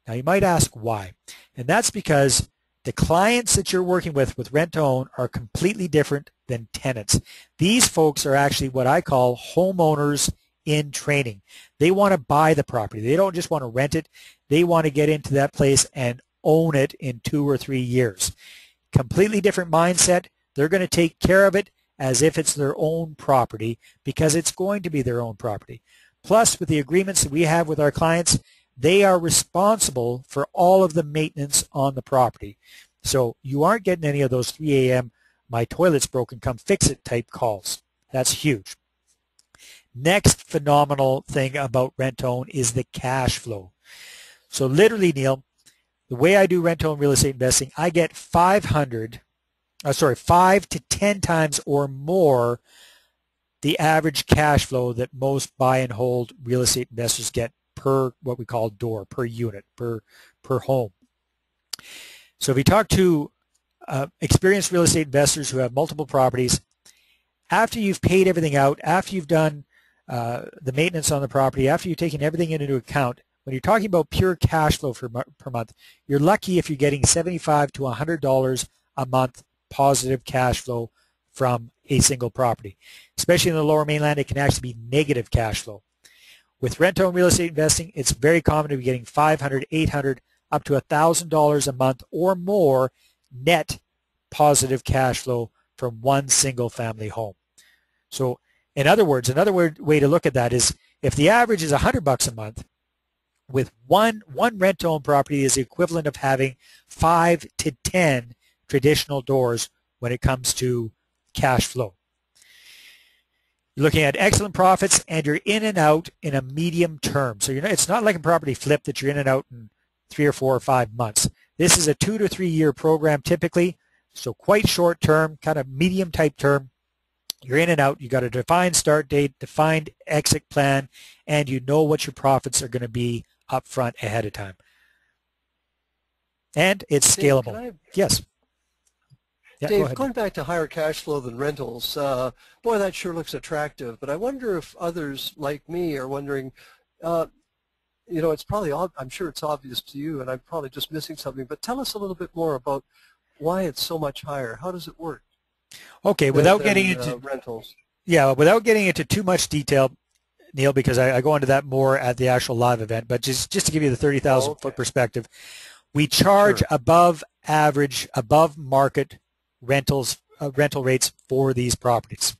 Now you might ask why, and that's because the clients that you're working with rent-to-own are completely different than tenants. These folks are actually what I call homeowners in training. They want to buy the property. They don't just want to rent it. They want to get into that place and own it in 2 or 3 years. Completely different mindset. They're going to take care of it as if it's their own property because it's going to be their own property. Plus, with the agreements that we have with our clients, they are responsible for all of the maintenance on the property. So you aren't getting any of those 3 a.m. my toilet's broken, come fix it type calls. That's huge. Next phenomenal thing about rent-to-own is the cash flow. So literally, Neil, the way I do rent-to-own real estate investing, I get 5 to 10 times or more the average cash flow that most buy and hold real estate investors get per what we call door, per unit, per home. So if you talk to experienced real estate investors who have multiple properties, after you've paid everything out, after you've done the maintenance on the property, after you've taken everything into account, when you're talking about pure cash flow per month, you're lucky if you're getting $75 to $100 a month positive cash flow from a single property. Especially in the Lower Mainland, it can actually be negative cash flow. With rent-to-own real estate investing, it's very common to be getting $500, $800, up to $1,000 a month or more net positive cash flow from one single family home. So in other words, another way to look at that is if the average is $100 a month, with one rent-to-own property is the equivalent of having 5 to 10 traditional doors when it comes to cash flow. You're looking at excellent profits, and you're in and out in a medium term. So it's not like a property flip that you're in and out in 3 or 4 or 5 months. This is a 2 to 3 year program typically, so quite short term, kind of medium type term. You're in and out. You got a defined start date, defined exit plan, and you know what your profits are going to be up front ahead of time. And it's Dave, scalable. Yes. Yeah, go Dave, ahead. going back to higher cash flow than rentals, boy, that sure looks attractive. But I wonder if others like me are wondering, uh, it's probably, I'm sure it's obvious to you, and I'm probably just missing something. But tell us a little bit more about why it's so much higher. How does it work Okay, without getting into rentals? without getting into too much detail, Neil, because I go into that more at the actual live event. But just to give you the 30,000 Okay, foot perspective, we charge sure. above average, above market rental rates for these properties.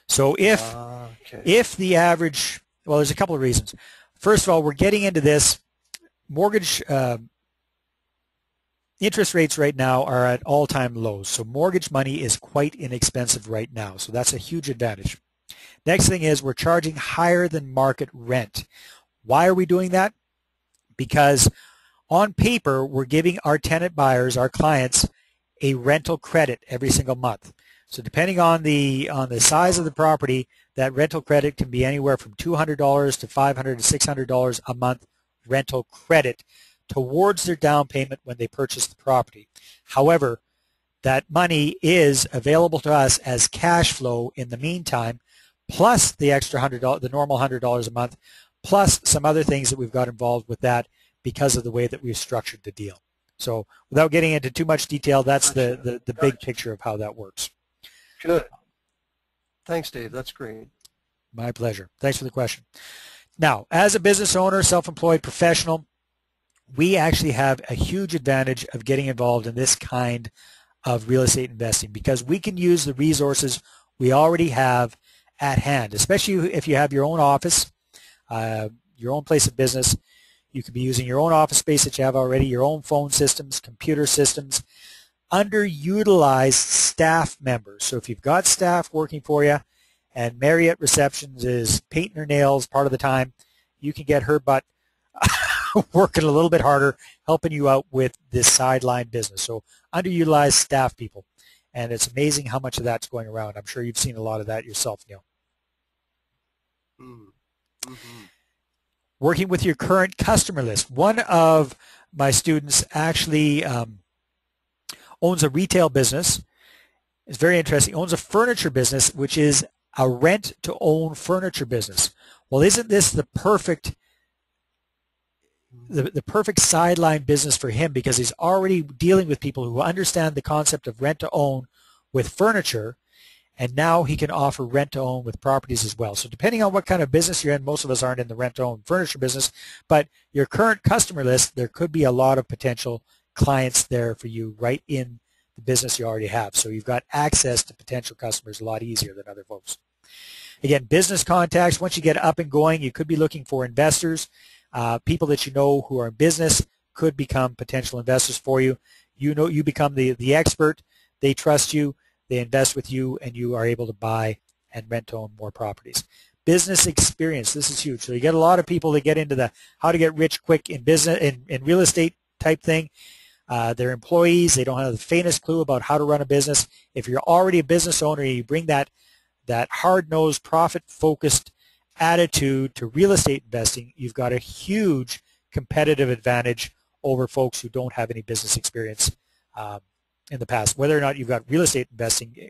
So Okay. if the average, well, there's a couple of reasons. First of all, we're getting into this mortgage interest rates right now are at all-time lows. So mortgage money is quite inexpensive right now. So that's a huge advantage. Next thing is we're charging higher than market rent. Why are we doing that? Because on paper, we're giving our tenant buyers, our clients, a rental credit every single month. So depending on the size of the property, that rental credit can be anywhere from $200 to $500 to $600 a month rental credit towards their down payment when they purchase the property. However, that money is available to us as cash flow in the meantime, plus the extra $100, the normal $100 a month, plus some other things that we've got involved with that because of the way that we've structured the deal. So without getting into too much detail, that's the big picture of how that works. Good. Thanks, Dave. That's great. My pleasure. Thanks for the question. Now, as a business owner, self-employed professional, we actually have a huge advantage of getting involved in this kind of real estate investing because we can use the resources we already have at hand, especially if you have your own office, your own place of business. You could be using your own office space that you have already, your own phone systems, computer systems, underutilized staff members. So if you've got staff working for you and Marriott Receptions is painting her nails part of the time, you can get her butt working a little bit harder, helping you out with this sideline business. So underutilized staff people. And it's amazing how much of that's going around. I'm sure you've seen a lot of that yourself, Neil. Mm-hmm. Working with your current customer list. One of my students actually owns a retail business. It's very interesting. Owns a furniture business, which is a rent-to-own furniture business. Well, isn't this the perfect sideline business for him because he's already dealing with people who understand the concept of rent-to-own with furniture, and now he can offer rent-to-own with properties as well. So depending on what kind of business you're in, most of us aren't in the rent-to-own furniture business, but your current customer list, there could be a lot of potential clients there for you right in the business you already have. So you've got access to potential customers a lot easier than other folks. Again, business contacts, once you get up and going, you could be looking for investors. People that you know who are in business could become potential investors for you. You become the expert. They trust you. They invest with you, and you are able to buy and rent-own more properties. Business experience. This is huge. So you get a lot of people that get into the how to get rich quick in business, in real estate type thing. They're employees. They don't have the faintest clue about how to run a business. If you're already a business owner, you bring that hard-nosed, profit-focused attitude to real estate investing, you've got a huge competitive advantage over folks who don't have any business experience in the past. Whether or not you've got real estate investing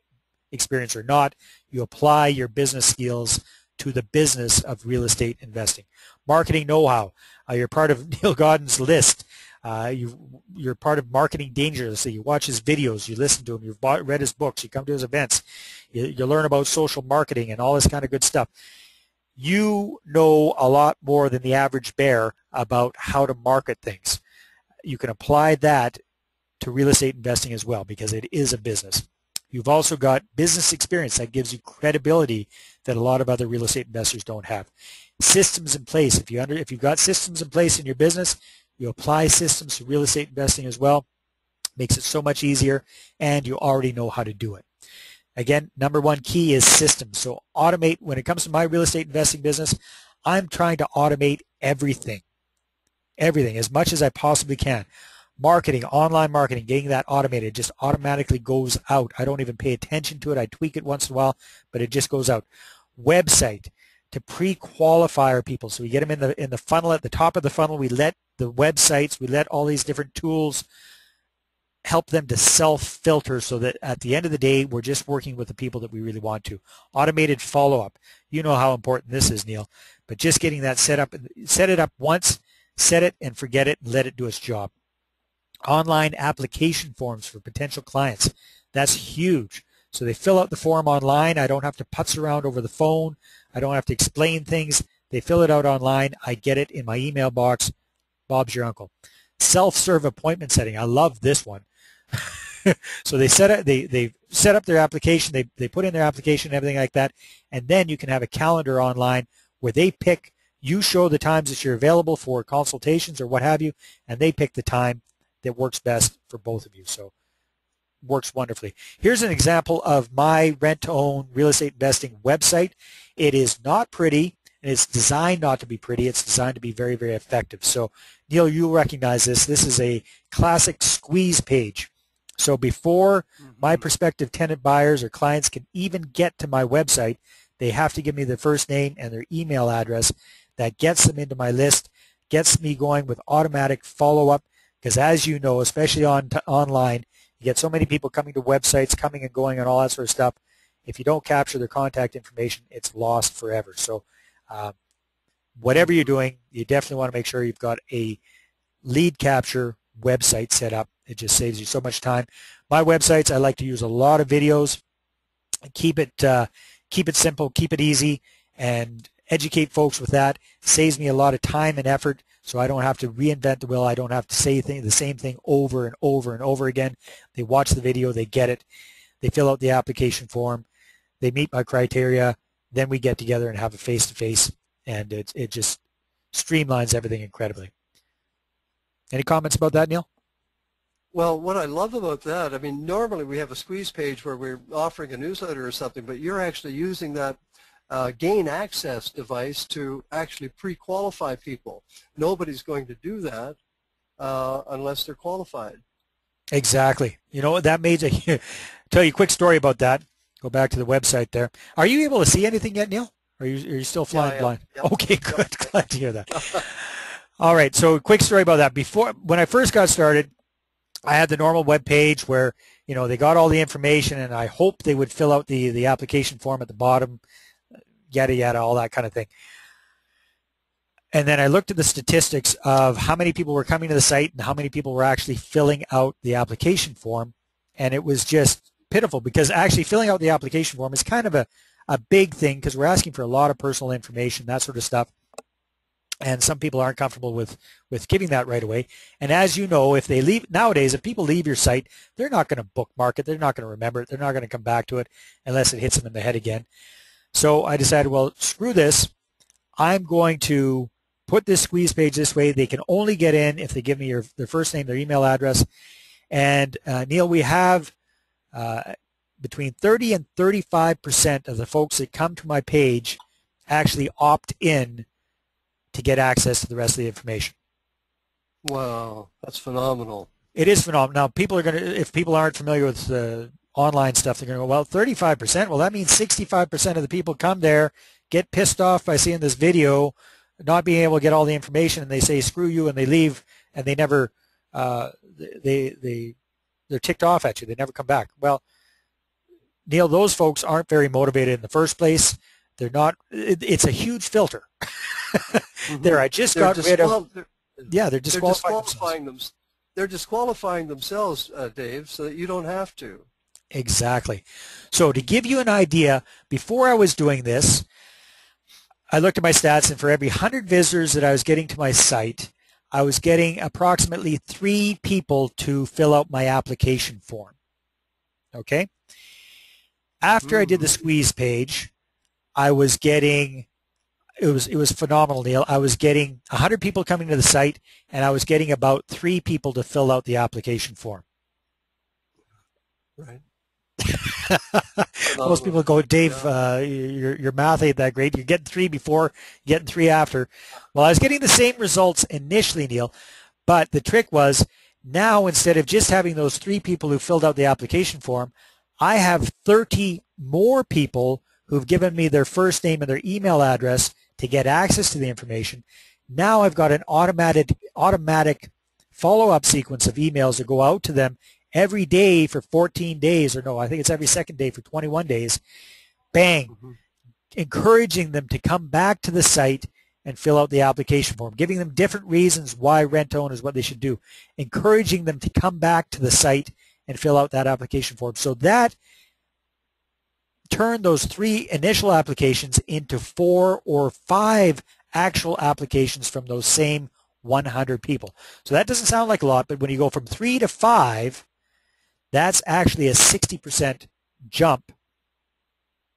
experience or not, you apply your business skills to the business of real estate investing. Marketing know-how. You're part of Neil Godin's list. You're part of Marketing Dangerously. You watch his videos, you listen to him, you've read his books, you come to his events, you learn about social marketing and all this kind of good stuff. You know a lot more than the average bear about how to market things. You can apply that to real estate investing as well because it is a business. You've also got business experience that gives you credibility that a lot of other real estate investors don't have. Systems in place. If you've got systems in place in your business, you apply systems to real estate investing as well. Makes it so much easier, and you already know how to do it. Again, number one key is systems. So automate. When it comes to my real estate investing business, I'm trying to automate everything as much as I possibly can. Marketing, online marketing, getting that automated, it just automatically goes out. I don't even pay attention to it. I tweak it once in a while, but it just goes out. Website, to pre-qualify our people. So we get them in the funnel, at the top of the funnel. We let the websites, we let all these different tools help them to self-filter so that at the end of the day, we're just working with the people that we really want to. Automated follow-up. You know how important this is, Neil. But just getting that set up, set it up once, set it and forget it, and let it do its job. Online application forms for potential clients. That's huge. So they fill out the form online. I don't have to putz around over the phone. I don't have to explain things. They fill it out online. I get it in my email box. Bob's your uncle. Self-serve appointment setting. I love this one. So they set up their application. They put in their application and everything like that. And then you can have a calendar online where they pick, you show the times that you're available for consultations or what have you, and they pick the time that works best for both of you. So works wonderfully. Here's an example of my rent-to-own real estate investing website. It is not pretty, and it's designed not to be pretty. It's designed to be very, very effective. So, Neil, you'll recognize this. This is a classic squeeze page. So before my prospective tenant buyers or clients can even get to my website, they have to give me their first name and their email address. That gets them into my list, gets me going with automatic follow-up, because as you know, especially online, you get so many people coming to websites, coming and going and all that sort of stuff. If you don't capture their contact information, it's lost forever. So whatever you're doing, you definitely want to make sure you've got a lead capture website set up. It just saves you so much time. My websites, I like to use a lot of videos. Keep it simple, keep it easy, and educate folks with that. Saves me a lot of time and effort, so I don't have to reinvent the wheel. I don't have to say the same thing over and over and over again. They watch the video, they get it, they fill out the application form, they meet my criteria, then we get together and have a face-to-face, and it just streamlines everything incredibly. Any comments about that, Neil? Well, what I love about that, I mean, normally we have a squeeze page where we're offering a newsletter or something, but you're actually using that gain access device to actually pre-qualify people. Nobody's going to do that unless they're qualified. Exactly. You know, that made tell you a quick story about that. Go back to the website there. Are you able to see anything yet, Neil? Are you still flying blind? Yep. Okay, good. Yep. Glad to hear that. All right, so quick story about that. When I first got started, I had the normal web page where, you know, they got all the information, and I hoped they would fill out the application form at the bottom, yada, yada, all that kind of thing. And then I looked at the statistics of how many people were coming to the site and how many people were actually filling out the application form, and it was just pitiful, because actually filling out the application form is kind of a big thing, because we're asking for a lot of personal information, that sort of stuff. And some people aren't comfortable with giving that right away. And as you know, if they leave nowadays, if people leave your site, they're not going to bookmark it. They're not going to remember it. They're not going to come back to it unless it hits them in the head again. So I decided, well, screw this. I'm going to put this squeeze page this way. They can only get in if they give me their first name, their email address. And Neil, we have between 30 and 35% of the folks that come to my page actually opt in to get access to the rest of the information. Wow, that's phenomenal. It is phenomenal. Now, people are going to, if people aren't familiar with the online stuff, they're going to go, well, 35%, well, that means 65% of the people come there, get pissed off by seeing this video, not being able to get all the information, and they say, screw you, and they leave, and they never, they're ticked off at you. They never come back. Well, Neil, those folks aren't very motivated in the first place. They're not, it's a huge filter. There, I just got rid of, they're disqualifying themselves. They're disqualifying themselves, Dave, so that you don't have to. Exactly. So to give you an idea, before I was doing this, I looked at my stats, and for every 100 visitors that I was getting to my site, I was getting approximately 3 people to fill out my application form. Okay? After I did the squeeze page, I was getting, it was phenomenal, Neil. I was getting 100 people coming to the site, and I was getting about 3 people to fill out the application form. Right. Most people go, Dave, your math ain't that great. You're getting 3 before, you're getting 3 after. Well, I was getting the same results initially, Neil, but the trick was Now, instead of just having those 3 people who filled out the application form, I have 30 more people who've given me their first name and their email address to get access to the information. Now I've got an automatic follow-up sequence of emails that go out to them every day for 14 days, or no, I think it's every second day for 21 days. Bang, encouraging them to come back to the site and fill out the application form, giving them different reasons why rent-to-own is what they should do, encouraging them to come back to the site and fill out that application form. So that turned those 3 initial applications into 4 or 5 actual applications from those same 100 people. So that doesn't sound like a lot, but when you go from 3 to 5, that's actually a 60% jump.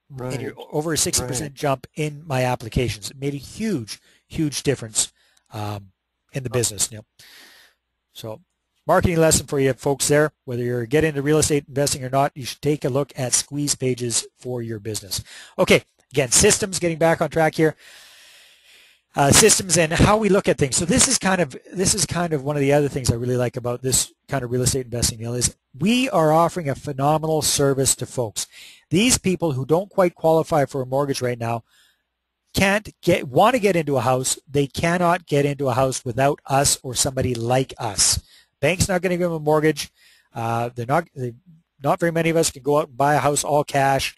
Right. Over a 60% jump in my applications. It made a huge, huge difference in the business. So marketing lesson for you folks there. Whether you're getting into real estate investing or not, you should take a look at squeeze pages for your business. Okay, again, systems, getting back on track here. Systems and how we look at things. So this is kind of one of the other things I really like about this kind of real estate investing deal is we are offering a phenomenal service to folks. These people who don't quite qualify for a mortgage right now want to get into a house. They cannot get into a house without us or somebody like us. Bank's not going to give them a mortgage. Not very many of us can go out and buy a house all cash.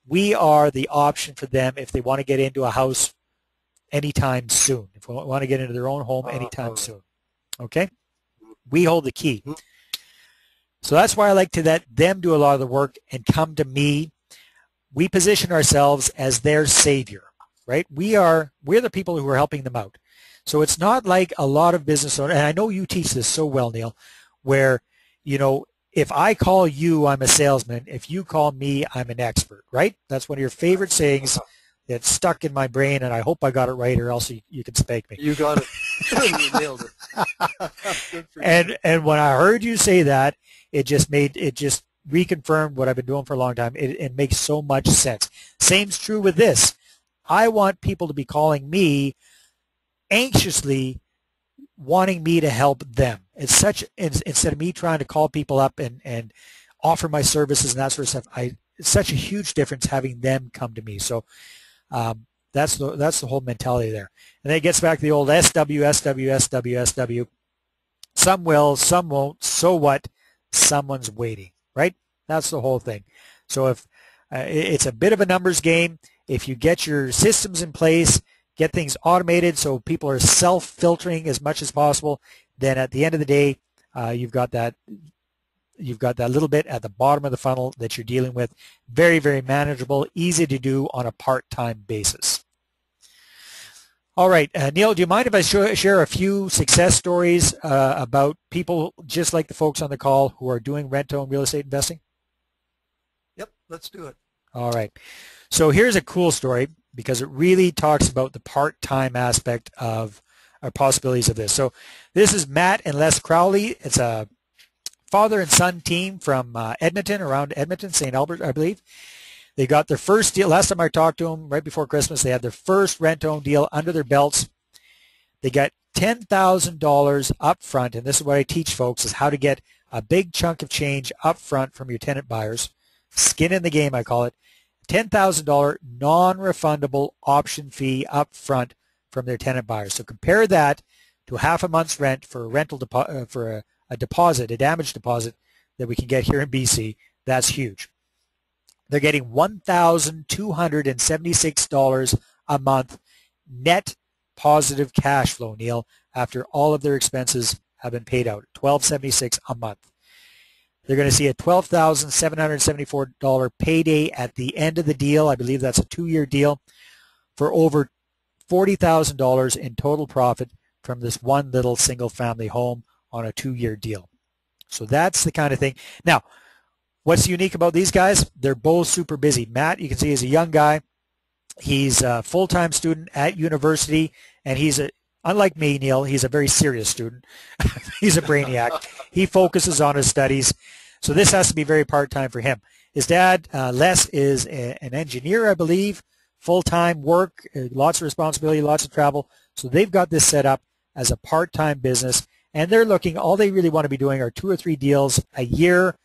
We are the option for them if they want to get into a house anytime soon, if they want to get into their own home anytime soon. Okay? We hold the key. So that's why I like to let them do a lot of the work and come to me. We position ourselves as their savior, right? We're the people who are helping them out. So it's not like a lot of business owners, and I know you teach this so well, Neil, where, if I call you, I'm a salesman. If you call me, I'm an expert, right? That's one of your favorite sayings. It's stuck in my brain, and I hope I got it right, or else you can spank me. You got it. You nailed it. Good for you. And when I heard you say that, it just reconfirmed what I've been doing for a long time. It makes so much sense. Same's true with this. I want people to be calling me anxiously, wanting me to help them. Instead of me trying to call people up and offer my services and that sort of stuff, it's such a huge difference having them come to me. So that's the whole mentality there. And then it gets back to the old SW, SW, SW, SW. Some will, some won't. So what? Someone's waiting, right? That's the whole thing. So if it's a bit of a numbers game, if you get your systems in place, get things automated so people are self-filtering as much as possible, then at the end of the day, you've got that little bit at the bottom of the funnel that you're dealing with. Very, very manageable, easy to do on a part-time basis. All right, Neil, do you mind if I share a few success stories about people just like the folks on the call who are doing rent-to-own real estate investing? Yep, let's do it. All right. So here's a cool story because it really talks about the part-time aspect of our possibilities of this. So this is Matt and Les Crowley. It's a father and son team from Edmonton, around Edmonton, St. Albert, I believe. They got their first deal. Last time I talked to them, right before Christmas, they had their first rent-to-own deal under their belts. They got $10,000 up front, and this is what I teach folks, is how to get a big chunk of change up front from your tenant buyers. Skin in the game, I call it. $10,000 non-refundable option fee up front from their tenant buyers. So compare that to half a month's rent for a rental for a deposit, a damage deposit that we can get here in BC. That's huge. They're getting $1,276 a month net positive cash flow, Neil, after all of their expenses have been paid out. $1,276 a month. They're going to see a $12,774 payday at the end of the deal. I believe that's a 2-year deal for over $40,000 in total profit from this one little single-family home on a 2-year deal. So that's the kind of thing. Now, what's unique about these guys? They're both super busy. Matt, you can see, is a young guy. He's a full-time student at university, and unlike me, Neil, he's a very serious student. He's a brainiac. He focuses on his studies. So this has to be very part-time for him. His dad, Les, is an engineer, I believe, full-time work, lots of responsibility, lots of travel. So they've got this set up as a part-time business, and they're looking, all they really want to be doing are 2 or 3 deals a year,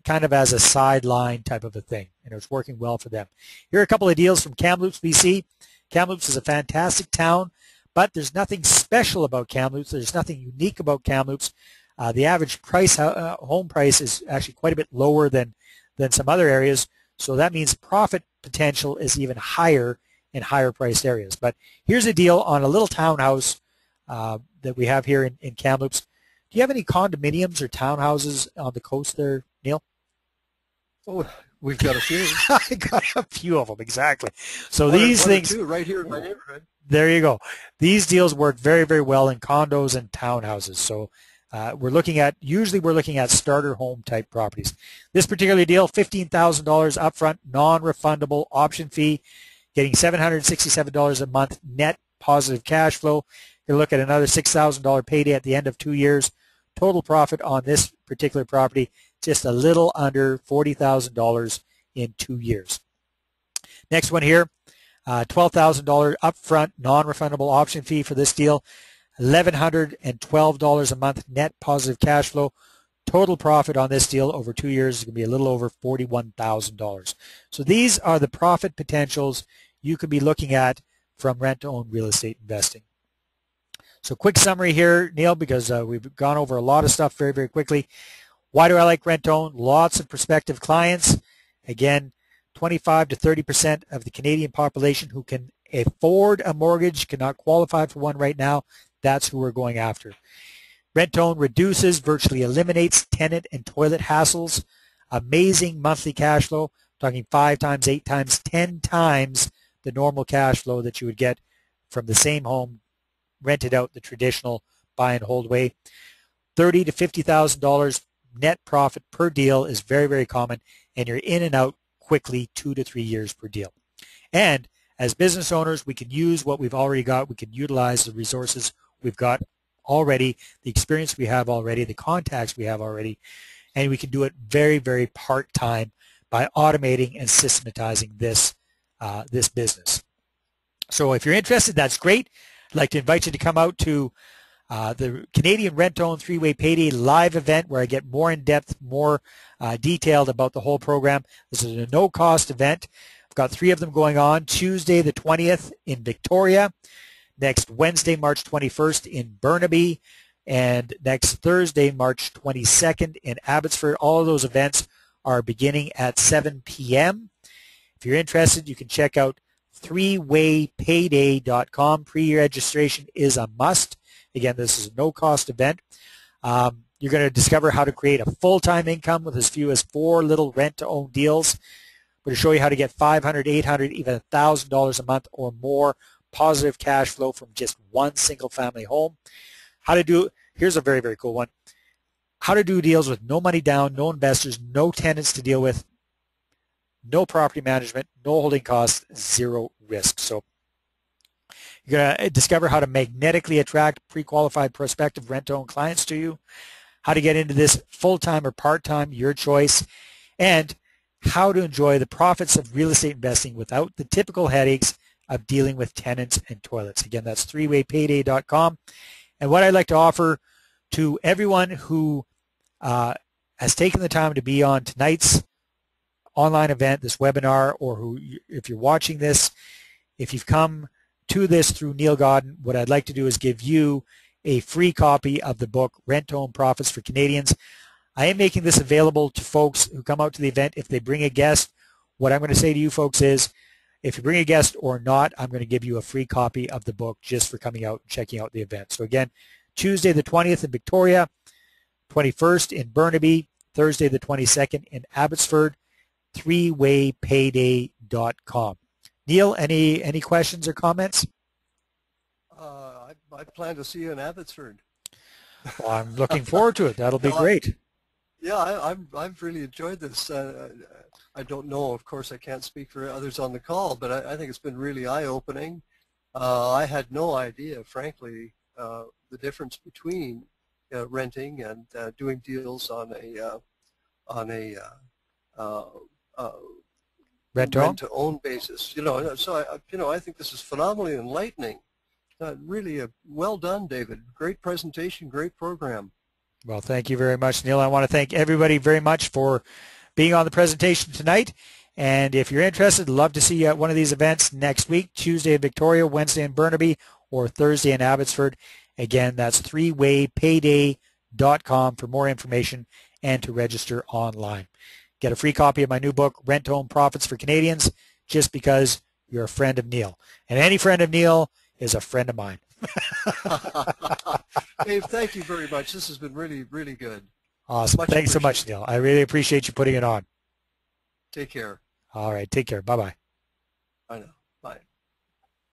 kind of as a sideline type of a thing, and it's working well for them. Here are a couple of deals from Kamloops, BC. Kamloops is a fantastic town, but there's nothing special about Kamloops. There's nothing unique about Kamloops. The average price, home price, is actually quite a bit lower than some other areas, so that means profit potential is even higher in higher priced areas. But here's a deal on a little townhouse that we have here in Kamloops. Do you have any condominiums or townhouses on the coast there, Neil? Oh, we've got a few. I got a few of them, exactly. So One these or things, two right here in my neighborhood. there you go. These deals work very, very well in condos and townhouses. So usually we're looking at starter home type properties. This particular deal, $15,000 upfront, non-refundable option fee, getting $767 a month net positive cash flow. You're going to look at another $6,000 payday at the end of 2 years. Total profit on this particular property, just a little under $40,000 in 2 years. Next one here, $12,000 upfront non-refundable option fee for this deal, $1,112 a month net positive cash flow. Total profit on this deal over 2 years is going to be a little over $41,000. So these are the profit potentials you could be looking at from rent-to-own real estate investing. So quick summary here, Neil, because we've gone over a lot of stuff very, very quickly. Why do I like rent-to-own? Lots of prospective clients. Again, 25 to 30% of the Canadian population who can afford a mortgage, cannot qualify for one right now. That's who we're going after. Rent-to-own reduces, virtually eliminates tenant and toilet hassles. Amazing monthly cash flow. I'm talking 5 times, 8 times, 10 times the normal cash flow that you would get from the same home rented out the traditional buy and hold way. $30,000 to $50,000 net profit per deal is very, very common, and you're in and out quickly, 2 to 3 years per deal. And as business owners, we can use what we've already got. We can utilize the resources we've got already, the experience we have already, the contacts we have already, and we can do it very, very part-time by automating and systematizing this business. So if you're interested, that's great. I'd like to invite you to come out to the Canadian Rent-to-Own 3-Way Payday live event where I get more in-depth, more detailed about the whole program. This is a no-cost event. I've got 3 of them going on. Tuesday the 20th in Victoria, next Wednesday, March 21st in Burnaby, and next Thursday, March 22nd in Abbotsford. All of those events are beginning at 7 p.m. If you're interested, you can check out 3waypayday.com. Pre-registration is a must. Again, this is a no-cost event. You're going to discover how to create a full-time income with as few as 4 little rent-to-own deals. We're going to show you how to get $500, $800, even $1,000 a month or more positive cash flow from just one single-family home. Here's a very, very cool one. How to do deals with no money down, no investors, no tenants to deal with, no property management, no holding costs, 0 risk. So you're going to discover how to magnetically attract pre-qualified prospective rent-to-own clients to you, how to get into this full-time or part-time, your choice, and how to enjoy the profits of real estate investing without the typical headaches of dealing with tenants and toilets. Again, that's 3waypayday.com. And what I'd like to offer to everyone who has taken the time to be on tonight's online event, this webinar, or who, if you're watching this, if you've come to this through Neil Godin, what I'd like to do is give you a free copy of the book, Rent-to-Own Profits for Canadians. I am making this available to folks who come out to the event if they bring a guest. What I'm going to say to you folks is, if you bring a guest or not, I'm going to give you a free copy of the book just for coming out and checking out the event. So again, Tuesday the 20th in Victoria, 21st in Burnaby, Thursday the 22nd in Abbotsford, 3waypayday.com. Neil, any questions or comments? I plan to see you in Abbotsford. Well, I'm looking forward to it. That'll be great. Yeah, I've really enjoyed this. I don't know, of course, I can't speak for others on the call, but I think it's been really eye-opening. I had no idea, frankly, the difference between renting and doing deals on a Rent-to-own basis. So I think this is phenomenally enlightening. Really, well done, David. Great presentation, great program. Well, thank you very much, Neil. I want to thank everybody very much for being on the presentation tonight. And if you're interested, love to see you at one of these events next week, Tuesday in Victoria, Wednesday in Burnaby, or Thursday in Abbotsford. Again, that's threewaypayday.com for more information and to register online. Get a free copy of my new book, Rent Home Profits for Canadians, just because you're a friend of Neil. And any friend of Neil is a friend of mine. Dave, thank you very much. This has been really, really good. Awesome. Much Thanks so much, appreciated. Neil. I really appreciate you putting it on. Take care. All right. Take care. Bye-bye. Bye now.